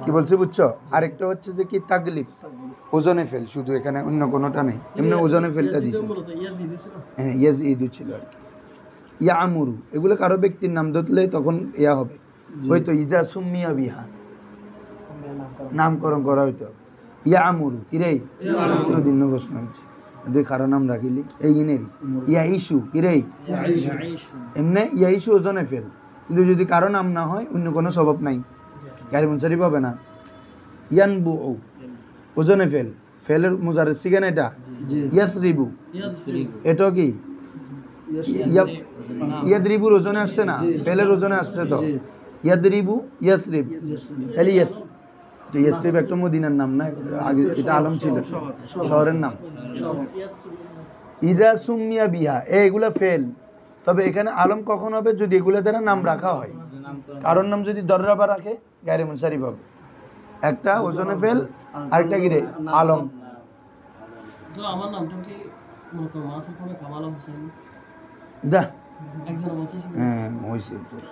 কি বলছি বুঝছো আরেকটা হচ্ছে যে কি তাগলিব ওজনে ফেল শুধু এখানে অন্য কোনোটা নেই এমনি ওজনে ফেলটা দিছে হ্যাঁ ইয়াজিদু ছিল আর কি ইয়ামুরু এগুলো কারো ব্যক্তির নাম ধরলে তখন ইয়া হবে হয়তো ইজা সুম্মিয়া বিহা নামকরণ করা হইতো ইয়ামুরু কি রে দিন প্রশ্ন হচ্ছে দেখ কারো নাম রাখিলি এই ইনেরই ইয়া ইস্যু কি রে এমনি ইয়া ইস্যু ওজনে ফেল কিন্তু যদি কারো নাম না হয় অন্য কোনো স্বভাব নাই গায়রে মুনসারিফ হবে না ইয়ানবু ওজনে ফেল ফেলের মুজাররিদ সিগা না এটা ইয়াসরিবু এটা কি ইয়াদরিবুর ওজনে আসছে না ফেলের ওজনে আসছে তো ইয়াদরিবু ইয়াসরিব তাহলে ইয়াসরিব একটা মদিনার নাম না আগে এটা আলম ছিল শহরের নাম ইজা সুম্মিয়া বিহা এগুলা ফেল তবে এখানে আলম কখন হবে যদি এগুলা দ্বারা নাম রাখা হয় কারোর নাম যদি দররাবা রাখে গায়রে মুনসারিফ হবে একটা ওজনে ফেল আরেকটা কি রে আলম তো আমার নামটা কি মূলত মাসুল কোন কামাল হোসেন দা একজন আছে হ্যাঁ হইছে তোর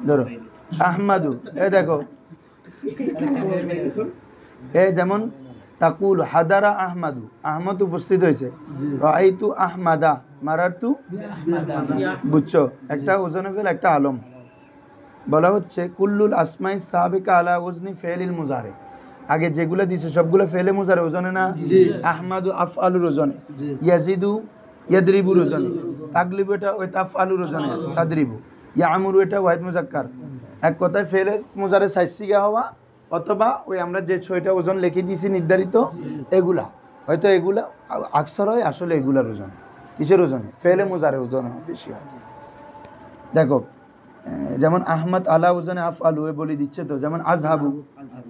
ধরো আহমাদু দেখো যেমন তাকুল হাদারা আহমাদু আহমদ উপস্থিত হয়েছে রাআইতু আহমাদা মারারতু বুঝছো একটা ওজনে ফেল একটা আলম বলা হচ্ছে কুল্লুল আসমাই সাবিকা আলা ওজনি ফেলিল মুজারে আগে যেগুলো দিছে সবগুলো ফেলে মুজারে ওজনে না আহমাদু আফআলুর ওজনে ইয়াজিদু ইয়াদরিবুর ওজনে তাগলিবু এটা ওই তাফআলুর ওজনে তাদরিবু ইয়ামুরু এটা ওয়াহিদ মুজাক্কার এক কথায় ফেলের মুজারে সাইসিগা হওয়া অথবা ওই আমরা যে 6টা ওজন লিখে দিয়েছি নির্ধারিত এগুলা হয়তো এগুলা আকসার হয় আসলে এগুলার ওজন কিসের ওজনে ফেলে মুজারে ওজন বেশি হয় দেখো যেমন আহমদ আলা ওজনে আফআলু এ বলে দিচ্ছে তো যেমন আযহাবু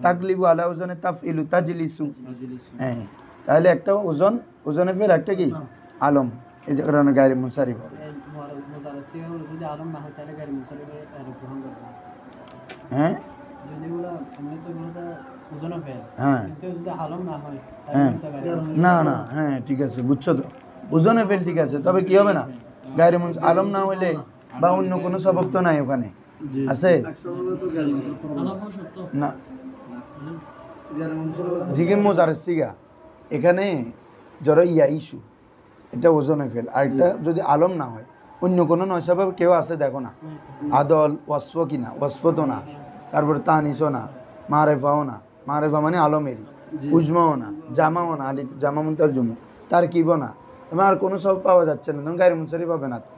তাগলিবু আলা ওজনে তাফইলু তাজলিসু হ্যাঁ তাহলে একটা ওজনে ফেল একটা কি আলম এই যে কারণে গায়রে মুনসারিফ হবে যদি আলম না হয় তাহলে গায়রে মুনসারিফ গ্রহণ করবে হ্যাঁ যেগুলো এমনি তো বলতে ওজনে ফেল হ্যাঁ কিন্তু যদি আলম না হয় হ্যাঁ না হ্যাঁ ঠিক আছে বুঝছো তো ওজনে ফেল ঠিক আছে তবে কি হবে না গায়রে আলম না হইলে বা অন্য কোনো সবব তো নাই ওখানে আছে না জিগিম মুজাররিদ সিগা এখানে জড় ইয়া ইস্যু এটা ওজনে ফেল আর এটা যদি আলম না হয় অন্য কোনো নয় সবব কেউ আছে দেখো না আদল ওয়াসফ কিনা ওয়াসফ তো না তারপরে তানিসও না মারেফাও না মারেফা মানে আলমেরই উজমাও না জামাও না আলিফ জামা মুনতাল জুম তার কিবও না তোমার আর কোনো সব পাওয়া যাচ্ছে না তুমি গায়রে মুনসারিফ পাবে না তো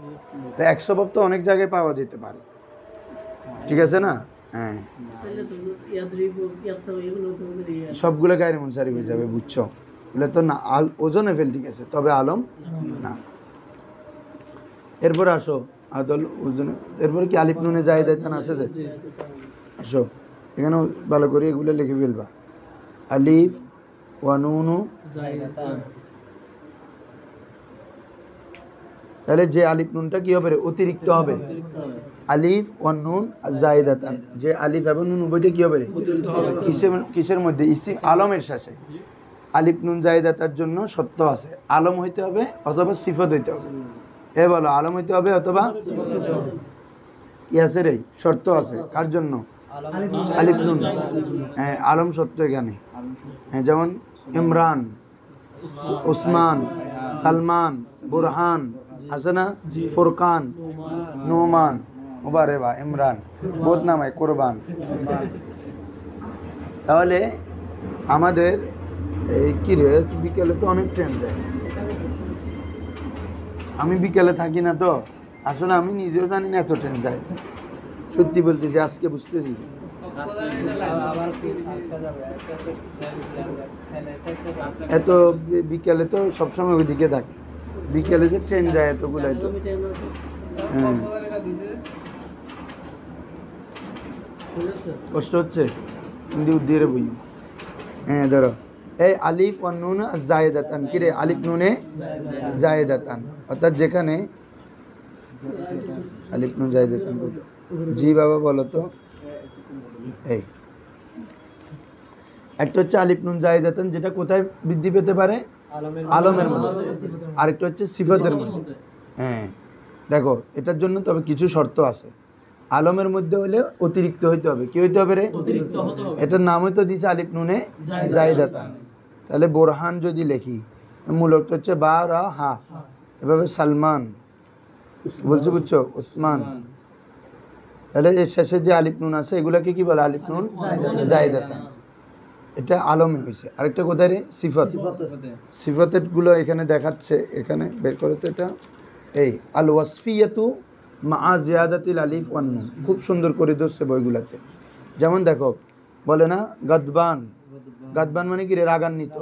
100 সবব তো অনেক জায়গায় পাওয়া যেতে পারে ঠিক আছে না হ্যাঁ তাহলে তো ইয়াদরিবু ইয়াফতাহু এগুলো তো সবগুলো গায়ের মুনসারিফ হয়ে যাবে, বুঝছো? এগুলো তো না ওজনে ফেল, ঠিক আছে, তবে আলম না। এরপরে আসো আদল ওজনে, এরপরে কি আলিফ নুনে জায়েদাতান আছে যে? আসো এখানে ভালো করে এগুলো লিখে ফেলবা। আলিফ ওয়া নুনু, তাহলে যে আলিফ নুনটা কি হবে রে? অতিরিক্ত হবে। আলিফ ওয়া নুন জায়েদাতান, যে আলিফ এবং নুন উভয়টা কি হবে রে? কিসের মধ্যে? ইসিম আলমের শেষে। আলিফ নুন জায়েদাতার জন্য সত্য আছে, আলম হইতে হবে অথবা সিফত হইতে হবে। এ বলো আলম হইতে হবে অথবা ইয়াসের এই শর্ত আছে কার জন্য? আলিফ নুন। হ্যাঁ আলম সত্য এখানে। হ্যাঁ যেমন ইমরান, ওসমান, সালমান, বুরহান আছে না, ফুরকান, নোমান, মুবারেবা, ইমরান, বহুত নাম হয়, কোরবান। তাহলে আমাদের এই কি রে, বিকেলে তো অনেক ট্রেন যায়, আমি বিকেলে থাকি না তো, আসলে আমি নিজেও জানি না এত ট্রেন যায়। সত্যি বলতে যে আজকে বুঝতেছি এত বিকেলে তো সবসময় ওইদিকে থাকে, বিকেলে যে ট্রেন যায় এতগুলো। হ্যাঁ কষ্ট হচ্ছে কিন্তু উদ্দিরে বই। হ্যাঁ ধরো এই আলিফ ওয়ান নুন জায়েদাতান, কি রে? আলিফ নুনে জায়েদাতান, অর্থাৎ যেখানে আলিফ নুন জায়েদাতান। জি বাবা বলো তো। এই একটা হচ্ছে আলিফ নুন জায়েদাতান, যেটা কোথায় বৃদ্ধি পেতে পারে? আলমের মধ্যে। আরেকটা হচ্ছে সিফতের মধ্যে। হ্যাঁ দেখো এটার জন্য তবে কিছু শর্ত আছে। আলমের মধ্যে হলে অতিরিক্ত হইতে হবে। কি হইতে হবে রে? অতিরিক্ত হতে হবে। এটার নাম হয়তো দিছে আলিফ নুনে জায়েদাতান। তাহলে বোরহান যদি লিখি, মূলত হচ্ছে বা রা হা, এভাবে সালমান বলছো, বুঝছো? ওসমান। তাহলে এর শেষে যে আলিফ নুন আছে এগুলাকে কি বলে? আলিফ নুন জায়েদাতান। এটা আলমে হয়েছে। আরেকটা কোথায় রে? সিফত। সিফতের গুলো এখানে দেখাচ্ছে, এখানে বের করো তো এটা। এই আল ওয়াসফিয়াতু মা জিয়াদাতিল আলিফ ওয়ান নুন, খুব সুন্দর করে ধরছে বইগুলাতে। যেমন দেখো বলে না গাদবান, গাদবান মানে কি রে? রাগান্বিত।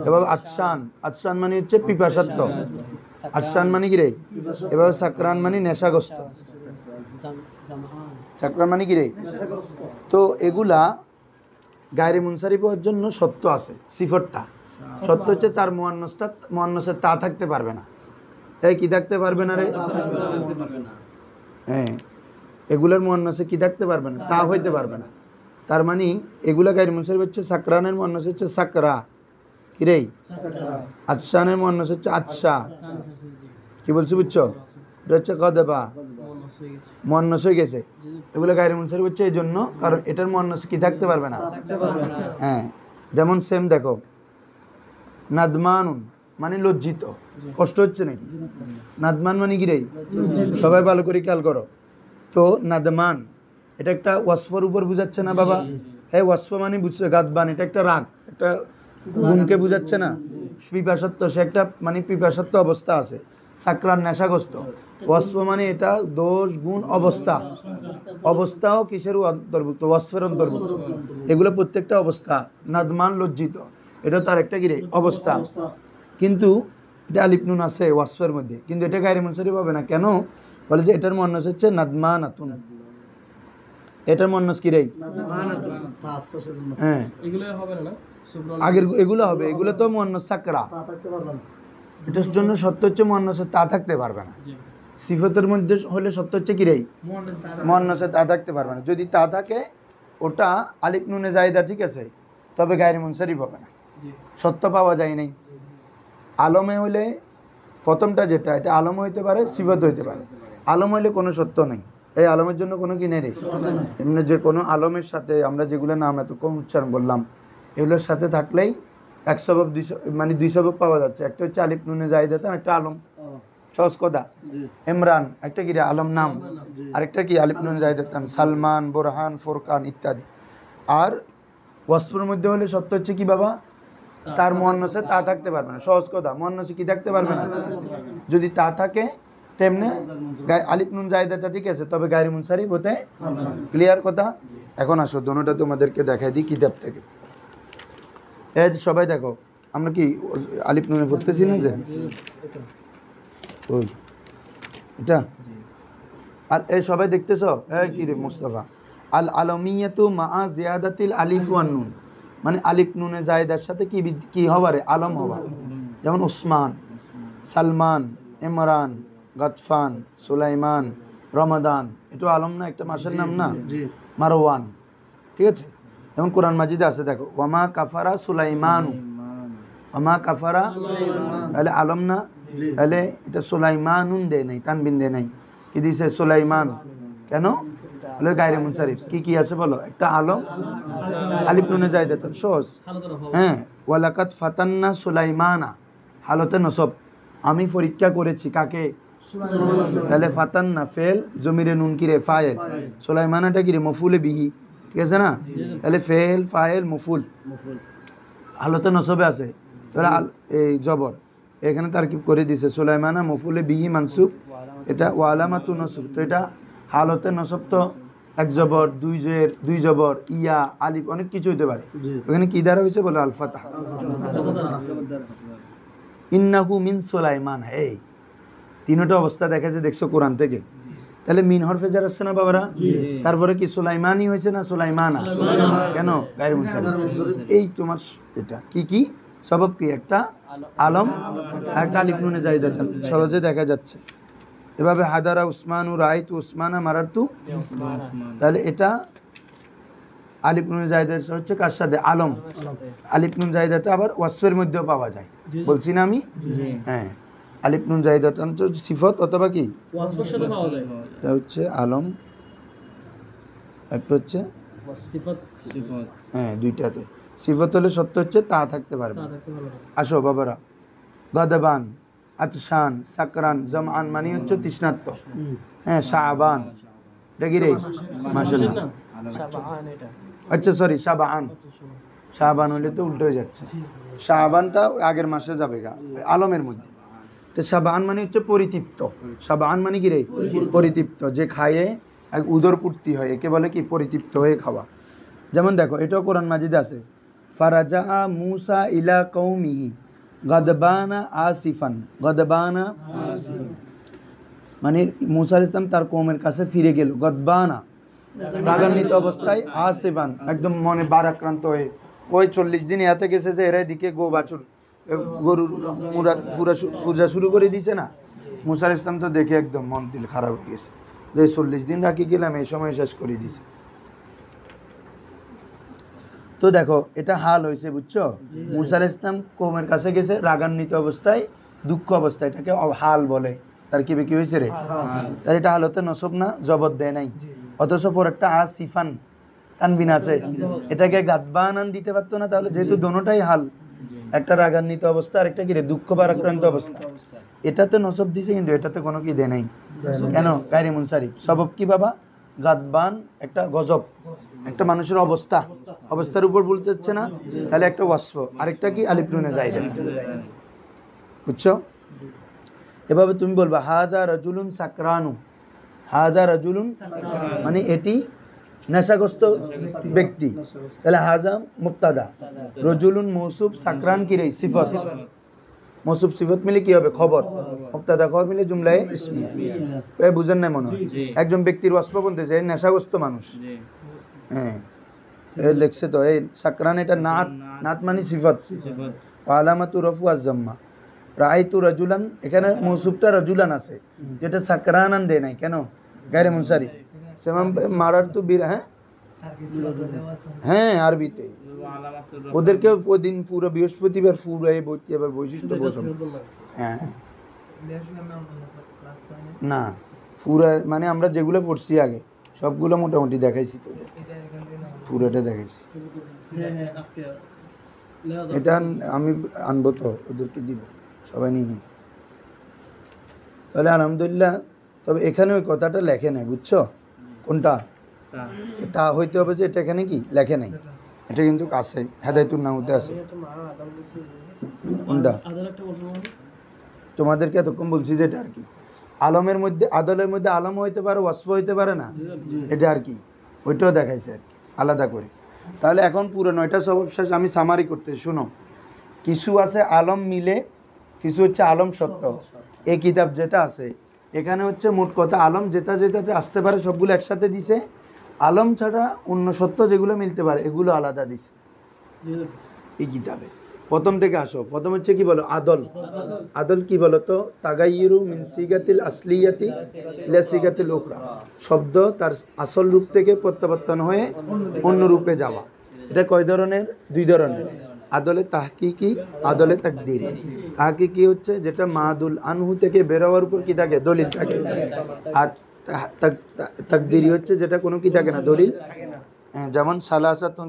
এভাবে আতশান, আতশান মানে হচ্ছে পিপাসার্থ। আতশান মানে কি রে? এভাবে সাকরান মানে নেশাগ্রস্ত। সাকরান মানে কি রে? তো এগুলা গায়রে মুনসারিফ হওয়ার জন্য সত্য আছে। সিফতটা সত্য হচ্ছে তার মুয়ান্নাসের তা থাকতে পারবে না। এই কি থাকতে পারবে না রে? হ্যাঁ এগুলার মুয়ান্নাসে কি থাকতে পারবে না? তা হইতে পারবে না। তার মানে এগুলা গায়রে মুনসারিফ হচ্ছে সাকরানের মুয়ান্নাস হচ্ছে সাকরা, কি রে? আতশানের মুয়ান্নাস হচ্ছে আতশা। কি বলছি বুঝছো? এটা হচ্ছে গদবা, মুয়ান্নাস হয়ে গেছে। এগুলো গায়রে মুনসারিফ হচ্ছে এই জন্য, কারণ এটার মুয়ান্নাস কি থাকতে পারবে না। হ্যাঁ যেমন সেম দেখো নাদমানুন মানে লজ্জিত, কষ্ট হচ্ছে নাকি? নাদমান মানে কি রে? সবাই ভালো করে খেয়াল করো তো। নাদমান এটা একটা ওয়াসফের উপর বুঝাচ্ছে না বাবা? হ্যাঁ ওয়াসফ মানে বুঝছে গাদবান, এটা একটা রাগ, একটা গুণকে বুঝাচ্ছে না। পিপাসাত্ম, সে একটা মানে পিপাসাত্ম অবস্থা আছে। সাকরান নেশাগ্রস্ত। ওয়াসফ মানে এটা দোষ গুণ অবস্থা, অবস্থাও কিসের অন্তর্ভুক্ত? ওয়াসফের অন্তর্ভুক্ত। এগুলো প্রত্যেকটা অবস্থা। নাদমান লজ্জিত, এটা তার একটা কি রে? অবস্থা। কিন্তু এটা আলিফ নুন আছে ওয়াসফের মধ্যে, কিন্তু এটা গায়রে মুনসারিফ হবে না। কেন? বলে যে এটার মুয়ান্নাস হচ্ছে নাদমানাতুন, এটার মুয়ান্নাস কি রে? হ্যাঁ এগুলো হবে না, আগের এগুলো হবে, এগুলো তো মুয়ান্নাস সাকরা, এটার জন্য সত্য হচ্ছে মুয়ান্নাসে তা থাকতে পারবে না। সিফতের মধ্যে হলে সত্য হচ্ছে কি রে? মুয়ান্নাসে তা থাকতে পারবে না। যদি তা থাকে ওটা আলিফ নুনে জায়েদা, ঠিক আছে, তবে গায়রে মুনসারিফ হবে না, সত্য পাওয়া যায় নাই। আলমে হলে প্রথমটা যেটা, এটা আলম হইতে পারে, সিফত হইতে পারে। আলম হইলে কোনো সত্য নেই, এই আলমের জন্য কোনো কি নেই রে? এমনি যে কোনো আলমের সাথে আমরা যেগুলো নাম এত কম উচ্চারণ করলাম, এগুলোর সাথে থাকলেই এক সবব মানে দুই সবব পাওয়া যাচ্ছে। একটা হচ্ছে আলিফ নুনে জায়েদাতান, একটা আলম। সহজ কথা। ইমরান একটা কি রে? আলম নাম। আরেকটা কি? আলিফ নুনে জায়েদাতান। সালমান, বুরহান, ফুরকান ইত্যাদি। আর ওয়াসফের মধ্যে হলে সত্য হচ্ছে কি বাবা? তার মুয়ান্নাসে তা থাকতে পারবে না। সহজ কথা, মুয়ান্নাসে কি থাকতে পারবে না? যদি তা থাকে তেমনি আলিফ নুন জায়দাটা ঠিক আছে, তবে গায়রে মুনসারিফ হতে ক্লিয়ার কথা। এখন আসো দোনোটা তোমাদেরকে দেখাই দিই কিতাব থেকে। এই সবাই দেখো, আমরা কি আলিফ নুনে পড়তেছি না যে ওই এটা, আর এই সবাই দেখতেছ এই কি রে মুস্তাফা, আল আলমিয়াতু মা জিয়াদাতিল আলিফ ওয়ান নুন, মানে আলিফ নুনে জায়দার সাথে কি হবারে আলম হবা, যেমন উসমান, সালমান, ইমরান, গতফান, সুলাইমান, রমাদান, এটা আলম না, একটা মাসের নাম না, মারওয়ান, ঠিক আছে। যেমন কোরআন মাজিদে আছে দেখো, ওয়ামা কাফারা সুলাইমানু, ওয়ামা কাফারা, তাহলে আলম না, তাহলে এটা সুলাইমানুন দে নাই, তানবিন দে নাই, কি দিছে সুলাইমান, কেন বলে গায়রে মুনসারিফ। কি কি আছে বলো, একটা আলম, আলিফ নুনে জায়দা তো সহজ, হ্যাঁ। ওয়ালাকাত ফাতান্না সুলাইমানা, হালতে নসব, আমি পরীক্ষা করেছি কাকে, তাহলে ফাতান্না ফেল, জমিরে নুন কি রে ফায়েল, সুলাইমানাটা কি রে মফুলে বিহি, ঠিক আছে না, তাহলে ফেল ফায়েল মফুল, হালতে নসবে আছে, তাহলে এই জবর এখানে তারকিব করে দিছে, সুলাইমানা মফুলে বিহি মানসুব, এটা ওয়ালামাতু নসব, তো এটা হালতে নসব তো এক জবর, দুই জবর, ইয়া, আলিফ, অনেক কিছু হইতে পারে। ওখানে কি দ্বারা হয়েছে বলে আল ফাতহ, ইন্নাহু মিন সুলাইমান, এই তিনটা অবস্থা দেখাচ্ছে দেখছো কোরআন থেকে। তাহলে মিন হরফে জার আসছে না বাবারা, তারপরে কি সুলাইমানি হয়েছে না সুলাইমানা, কেন গায়রে মুনসারিফ। এই তোমার এটা কি কি সবব কি, একটা আলম আর একটা আলিফ নুনে জায়দা, সহজে দেখা যাচ্ছে। এভাবে হাদারা উসমানু রাইতু উসমানা মারারতু, তাহলে এটা আলিফ নুন জায়দা হচ্ছে কার সাথে, আলম। আলিফ নুন জায়দাটা আবার ওয়াসফের মধ্যেও পাওয়া যায়, বলছি না আমি, হ্যাঁ। আলিফ নুন জায়দাটা হচ্ছে সিফত অথবা কি ওয়াসফের সাথে পাওয়া যায়, এটা হচ্ছে আলম, একটা হচ্ছে সিফাত, হ্যাঁ দুইটাতে। সিফত হলে সত্য হচ্ছে তা থাকতে পারবে। আসো বাবারা, গদবান, আতশান, সাকরান, জমআন মানে হচ্ছে তৃষ্ণার্ত, হ্যাঁ। শাবান, এটা কি রে মাশাআল্লাহ, আচ্ছা সরি শাবান, শাবান হলে তো উল্টো হয়ে যাচ্ছে, শাবানটা আগের মাসে যাবে গা আলমের মধ্যে। তো শাবান মানে হচ্ছে পরিতৃপ্ত, শাবান মানে কি রে পরিতৃপ্ত, যে খায়ে এক উদর পূর্তি হয়, একে বলে কি পরিতৃপ্ত হয়ে খাওয়া। যেমন দেখো এটাও কোরআন মাজিদে আছে, ফারাজা মুসা ইলা কৌমিহি গদবানা আসিফান, গদবানা মানে মুসা আলাইহিস সালাম তার কওমের কাছে ফিরে গেল, গদবানা রাগান্বিত অবস্থায়, আসিফান একদম মনে বারাক্রান্ত হয়ে। ওই 40 দিন এতে গেছে যে এরা দিকে গো বাছুর গরুর পূজা শুরু করে দিছে না, মুসা আলাইহিস সালাম তো দেখে একদম মন দিল খারাপ হয়ে গেছে, যে 40 দিন রাখি গেলাম, এই সময় শেষ করে দিছে। তো দেখো এটা হাল হয়েছে, বুঝছো, মুসা আলাইহিস সালাম কওমের কাছে গেছে রাগান্বিত অবস্থায়, দুঃখ অবস্থায়, এটাকে হাল বলে। তার কি কি হয়েছে রে, তার এটা হালতে নসব না, জবর দেয় নাই, অথচ পরেরটা আসিফান তানবিন আছে, এটাকে গাদবানান দিতে পারতো না, তাহলে যেহেতু দোনোটাই হাল, একটা রাগান্বিত অবস্থা আর একটা কি রে দুঃখ ভারাক্রান্ত অবস্থা, এটাতে নসব দিছে কিন্তু এটাতে কোনো কি দেয় নাই, কেন গায়রে মুনসারিফ। সবব কি বাবা, গাদবান একটা গজব, একটা মানুষের অবস্থা, অবস্থার উপর বলতে হচ্ছে না, তাহলে একটা ওয়াসফ, আরেকটা কি আলিফ নুনে জায়দা, বুঝছো। এভাবে তুমি বলবা হাদা রাজুলুন সাকরানু, হাদা রাজুলুন মানে এটি নেশাগ্রস্ত ব্যক্তি, তাহলে হাজা মুবতাদা, রাজুলুন মৌসুফ, সাকরান কি রে সিফত, মৌসুফ সিফত মিলে কি হবে খবর, মুবতাদা খবর মিলে জুমলায়ে ইসমিয়া। এই বুঝেন না মনে হয়, একজন ব্যক্তির ওয়াসফ বলতে যায় নেশাগ্রস্ত মানুষ, হ্যাঁ লেখছে তো এই সাকরান, এটা নাত, নাত মানে সিফত, আলামাতু রফু আজ-জাম্মা, রাআইতু রাজুলান, এখানে মৌসুফটা রাজুলান আছে, যেটা সাকরানান দেয় নাই, কেন গায়রে মুনসারিফ। সেমাম মারারতু বীর, হ্যাঁ হ্যাঁ আরবিতে ওদেরকে ওই দিন পুরো বৃহস্পতিবার পুরো এই বইটি আবার বৈশিষ্ট্য বসব, হ্যাঁ না পুরো মানে আমরা যেগুলো পড়ছি আগে সবগুলো মোটামুটি দেখাইছি, তো পুরোটা দেখাইছি, এটা আমি আনবো তো ওদেরকে দিব, সবাই নিয়ে নিই, তাহলে আলহামদুলিল্লাহ। তবে এখানে ওই কথাটা লেখে নাই, বুঝছো, কোনটা তা হইতে হবে যে এটা এখানে কি লেখে নাই, এটা কিন্তু কাছে হেদায়েতুন নাহুতে আছে। কোনটা তোমাদেরকে এতক্ষণ বলছি যে এটা আর কি আলমের মধ্যে আদলের মধ্যে আলম হইতে পারে, ওয়াসফ হইতে পারে না, এটা আর কি ওইটাও দেখাইছে আর কি আলাদা করে। তাহলে এখন পুরো 9টা সবব শেষ, আমি সামারি করতে শুনো। কিছু আছে আলম মিলে, কিছু হচ্ছে আলম সত্য। এই কিতাব যেটা আছে এখানে হচ্ছে মোট কথা আলম যেটাতে আসতে পারে সবগুলো একসাথে দিছে, আলম ছাড়া অন্য সত্য যেগুলো মিলতে পারে এগুলো আলাদা দিছে এই কিতাবে। প্রথম থেকে আসো, প্রথম হচ্ছে কি বলো আদল। আদল কি বলো তো? তাগাইয়ুরু মিন সিগাতিল আসলিয়াতি ইলা সিগাতিল উখরা, শব্দ তার আসল রূপ থেকে প্রত্যাবর্তন হয়ে অন্য রূপে যাওয়া। এটা কয় ধরনের? 2 ধরনের, আদলে তাহকিকি, আদলে তাকদিরি। তাহকিকি হচ্ছে যেটা মাদুল আনহু থেকে বের হওয়ার উপর কি থাকে? দলিল থাকে। আর তাকদিরি হচ্ছে যেটা কোনো কি থাকে না, দলিল। যেমন সালাসাতুন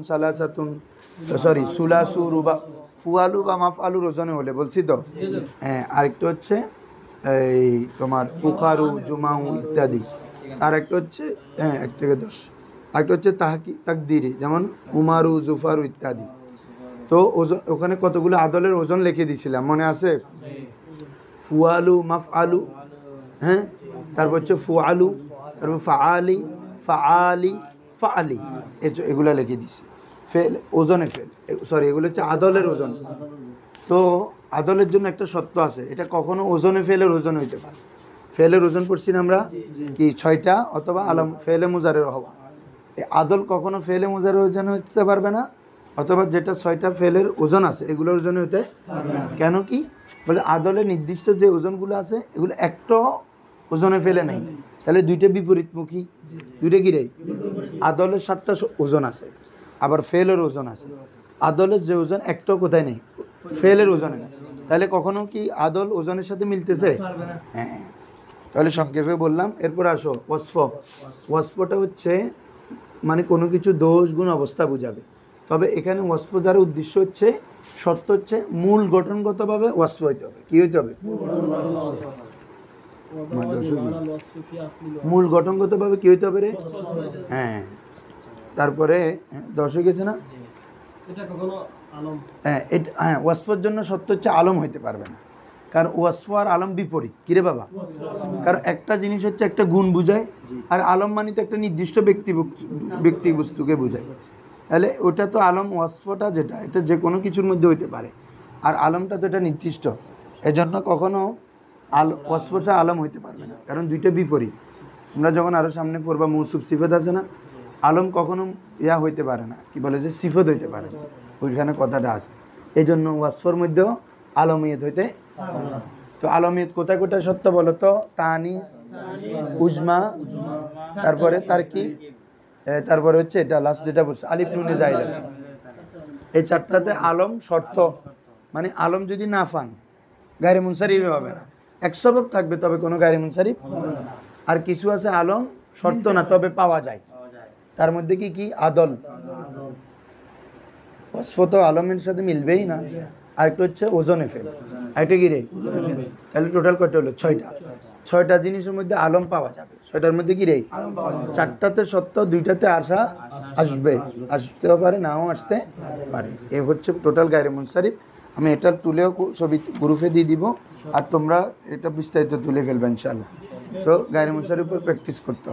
সরি সুলাসু রুবা ফুয়ালু বা মাফআলুর ওজনে হলে বলছি তো। আরেকটা হচ্ছে এই তোমার উখারু জুমাউ ইত্যাদি। আর একটা হচ্ছে 1 থেকে 10। আরেকটা হচ্ছে তাকদিরি, যেমন উমারু জুফারু ইত্যাদি। তো ওজন ওখানে কতগুলো আদলের ওজন লিখে দিয়েছিলাম, মনে আছে? ফুয়ালু মাফআলু, হ্যাঁ, তারপর হচ্ছে ফুয়ালু, তারপর ফাআলি ফাআলি, এগুলো লিখে দিছি। ফেল ওজনে ফেল, সরি এগুলো হচ্ছে আদলের ওজন। তো আদলের জন্য একটা সত্য আছে, এটা কখনো ওজনে ফেলের ওজন হইতে পারে। ফেলের ওজন পড়ছি না আমরা কি 6টা, অথবা আলম ফেলে মুজারের হওয়া। এই আদল কখনো ফেলে মুজারের ওজন হতে পারবে না, অথবা যেটা 6টা ফেলের ওজন আছে এগুলোর ওজনে হতে কেন কি বলে আদলের নির্দিষ্ট যে ওজনগুলো আছে এগুলো একটা ওজনে ফেলে নাই, তাহলে 2টা বিপরীতমুখী, 2টা কি রে? আদলের 7টা ওজন আছে, আবার ফেলের ওজন আছে। আদলের যে ওজন একটাও কোথায় নেই, ফেলের ওজনে নেই, তাহলে কখনো কি আদল ওজনের সাথে মিলতেছে? হ্যাঁ, তাহলে সংক্ষেপে বললাম। এরপর আসো ওয়াসফ। ওয়াসফটা হচ্ছে মানে কোনো কিছু দোষ গুণ অবস্থা বোঝাবে। তবে এখানে ওয়াসফ দ্বারা উদ্দেশ্য হচ্ছে শর্ত হচ্ছে মূল গঠনগতভাবে ওয়াসফ হইতে হবে। কি হইতে হবে? মূল গঠনগতভাবে কি হইতে হবে রে? হ্যাঁ, তারপরে দর্শক গেছে না, হ্যাঁ ওয়াসফের জন্য সত্য হচ্ছে আলম হইতে পারবে না, কারণ ওয়াসফ আর আলম বিপরীত। কিরে বাবা? কারণ একটা জিনিস হচ্ছে একটা গুণ বুঝায়, আর আলম মানে তো একটা নির্দিষ্ট ব্যক্তি বস্তুকে বোঝায়। তাহলে ওটা তো আলম, ওয়াসফটা যেটা এটা যে কোনো কিছুর মধ্যে হইতে পারে, আর আলমটা তো এটা নির্দিষ্ট। এজন্য কখনো ওয়াসফটা আলম হইতে পারবে না, কারণ 2টা বিপরীত। আমরা যখন আরও সামনে পড়বা মৌসুফ সিফত আছে না, আলম কখনো ইয়া হইতে পারে না, কি বলে যে সিফত হইতে পারে না, ওইখানে কথাটা আছে। এই জন্য ওয়াসফর মধ্যেও আলমিয়ত হইতে। তো আলমিয়ত কোথায় কোথায় সত্য বলো তো? তানিস, উজমা, তারপরে তারকি, তারপরে হচ্ছে এটা লাস্ট যেটা বলছে আলিফ নুনে জায়দা। এই 4টাতে আলম শর্ত, মানে আলম যদি না পান গায়রে মুনসারিফ হবে না। এক সবব থাকবে তবে কোনো গায়রে মুনসারিফ হবে না। আর কিছু আছে আলম শর্ত না তবে পাওয়া যায়, তার মধ্যে কি কি? আদল। ওয়াসফ তো আলমের সাথে মিলবেই না। আরেকটা হচ্ছে ওজনে ফেল, আরেকটা কি রে? তাহলে টোটাল কয়টা হলো? 6টা জিনিসের মধ্যে আলম পাওয়া যাবে। 6টার মধ্যে কি রে? 4টাতে সত্য, 2টাতে আসতেও পারে, নাও আসতে পারে। এ হচ্ছে টোটাল গায়রে মুনসারিফ। আমি এটা তুলেও ছবি গ্রুপে দিয়ে দিব, আর তোমরা এটা বিস্তারিত তুলে ফেলবে ইনশাআল্লাহ। তো গায়রে মুনসারিফের উপর প্র্যাকটিস করতে হবে।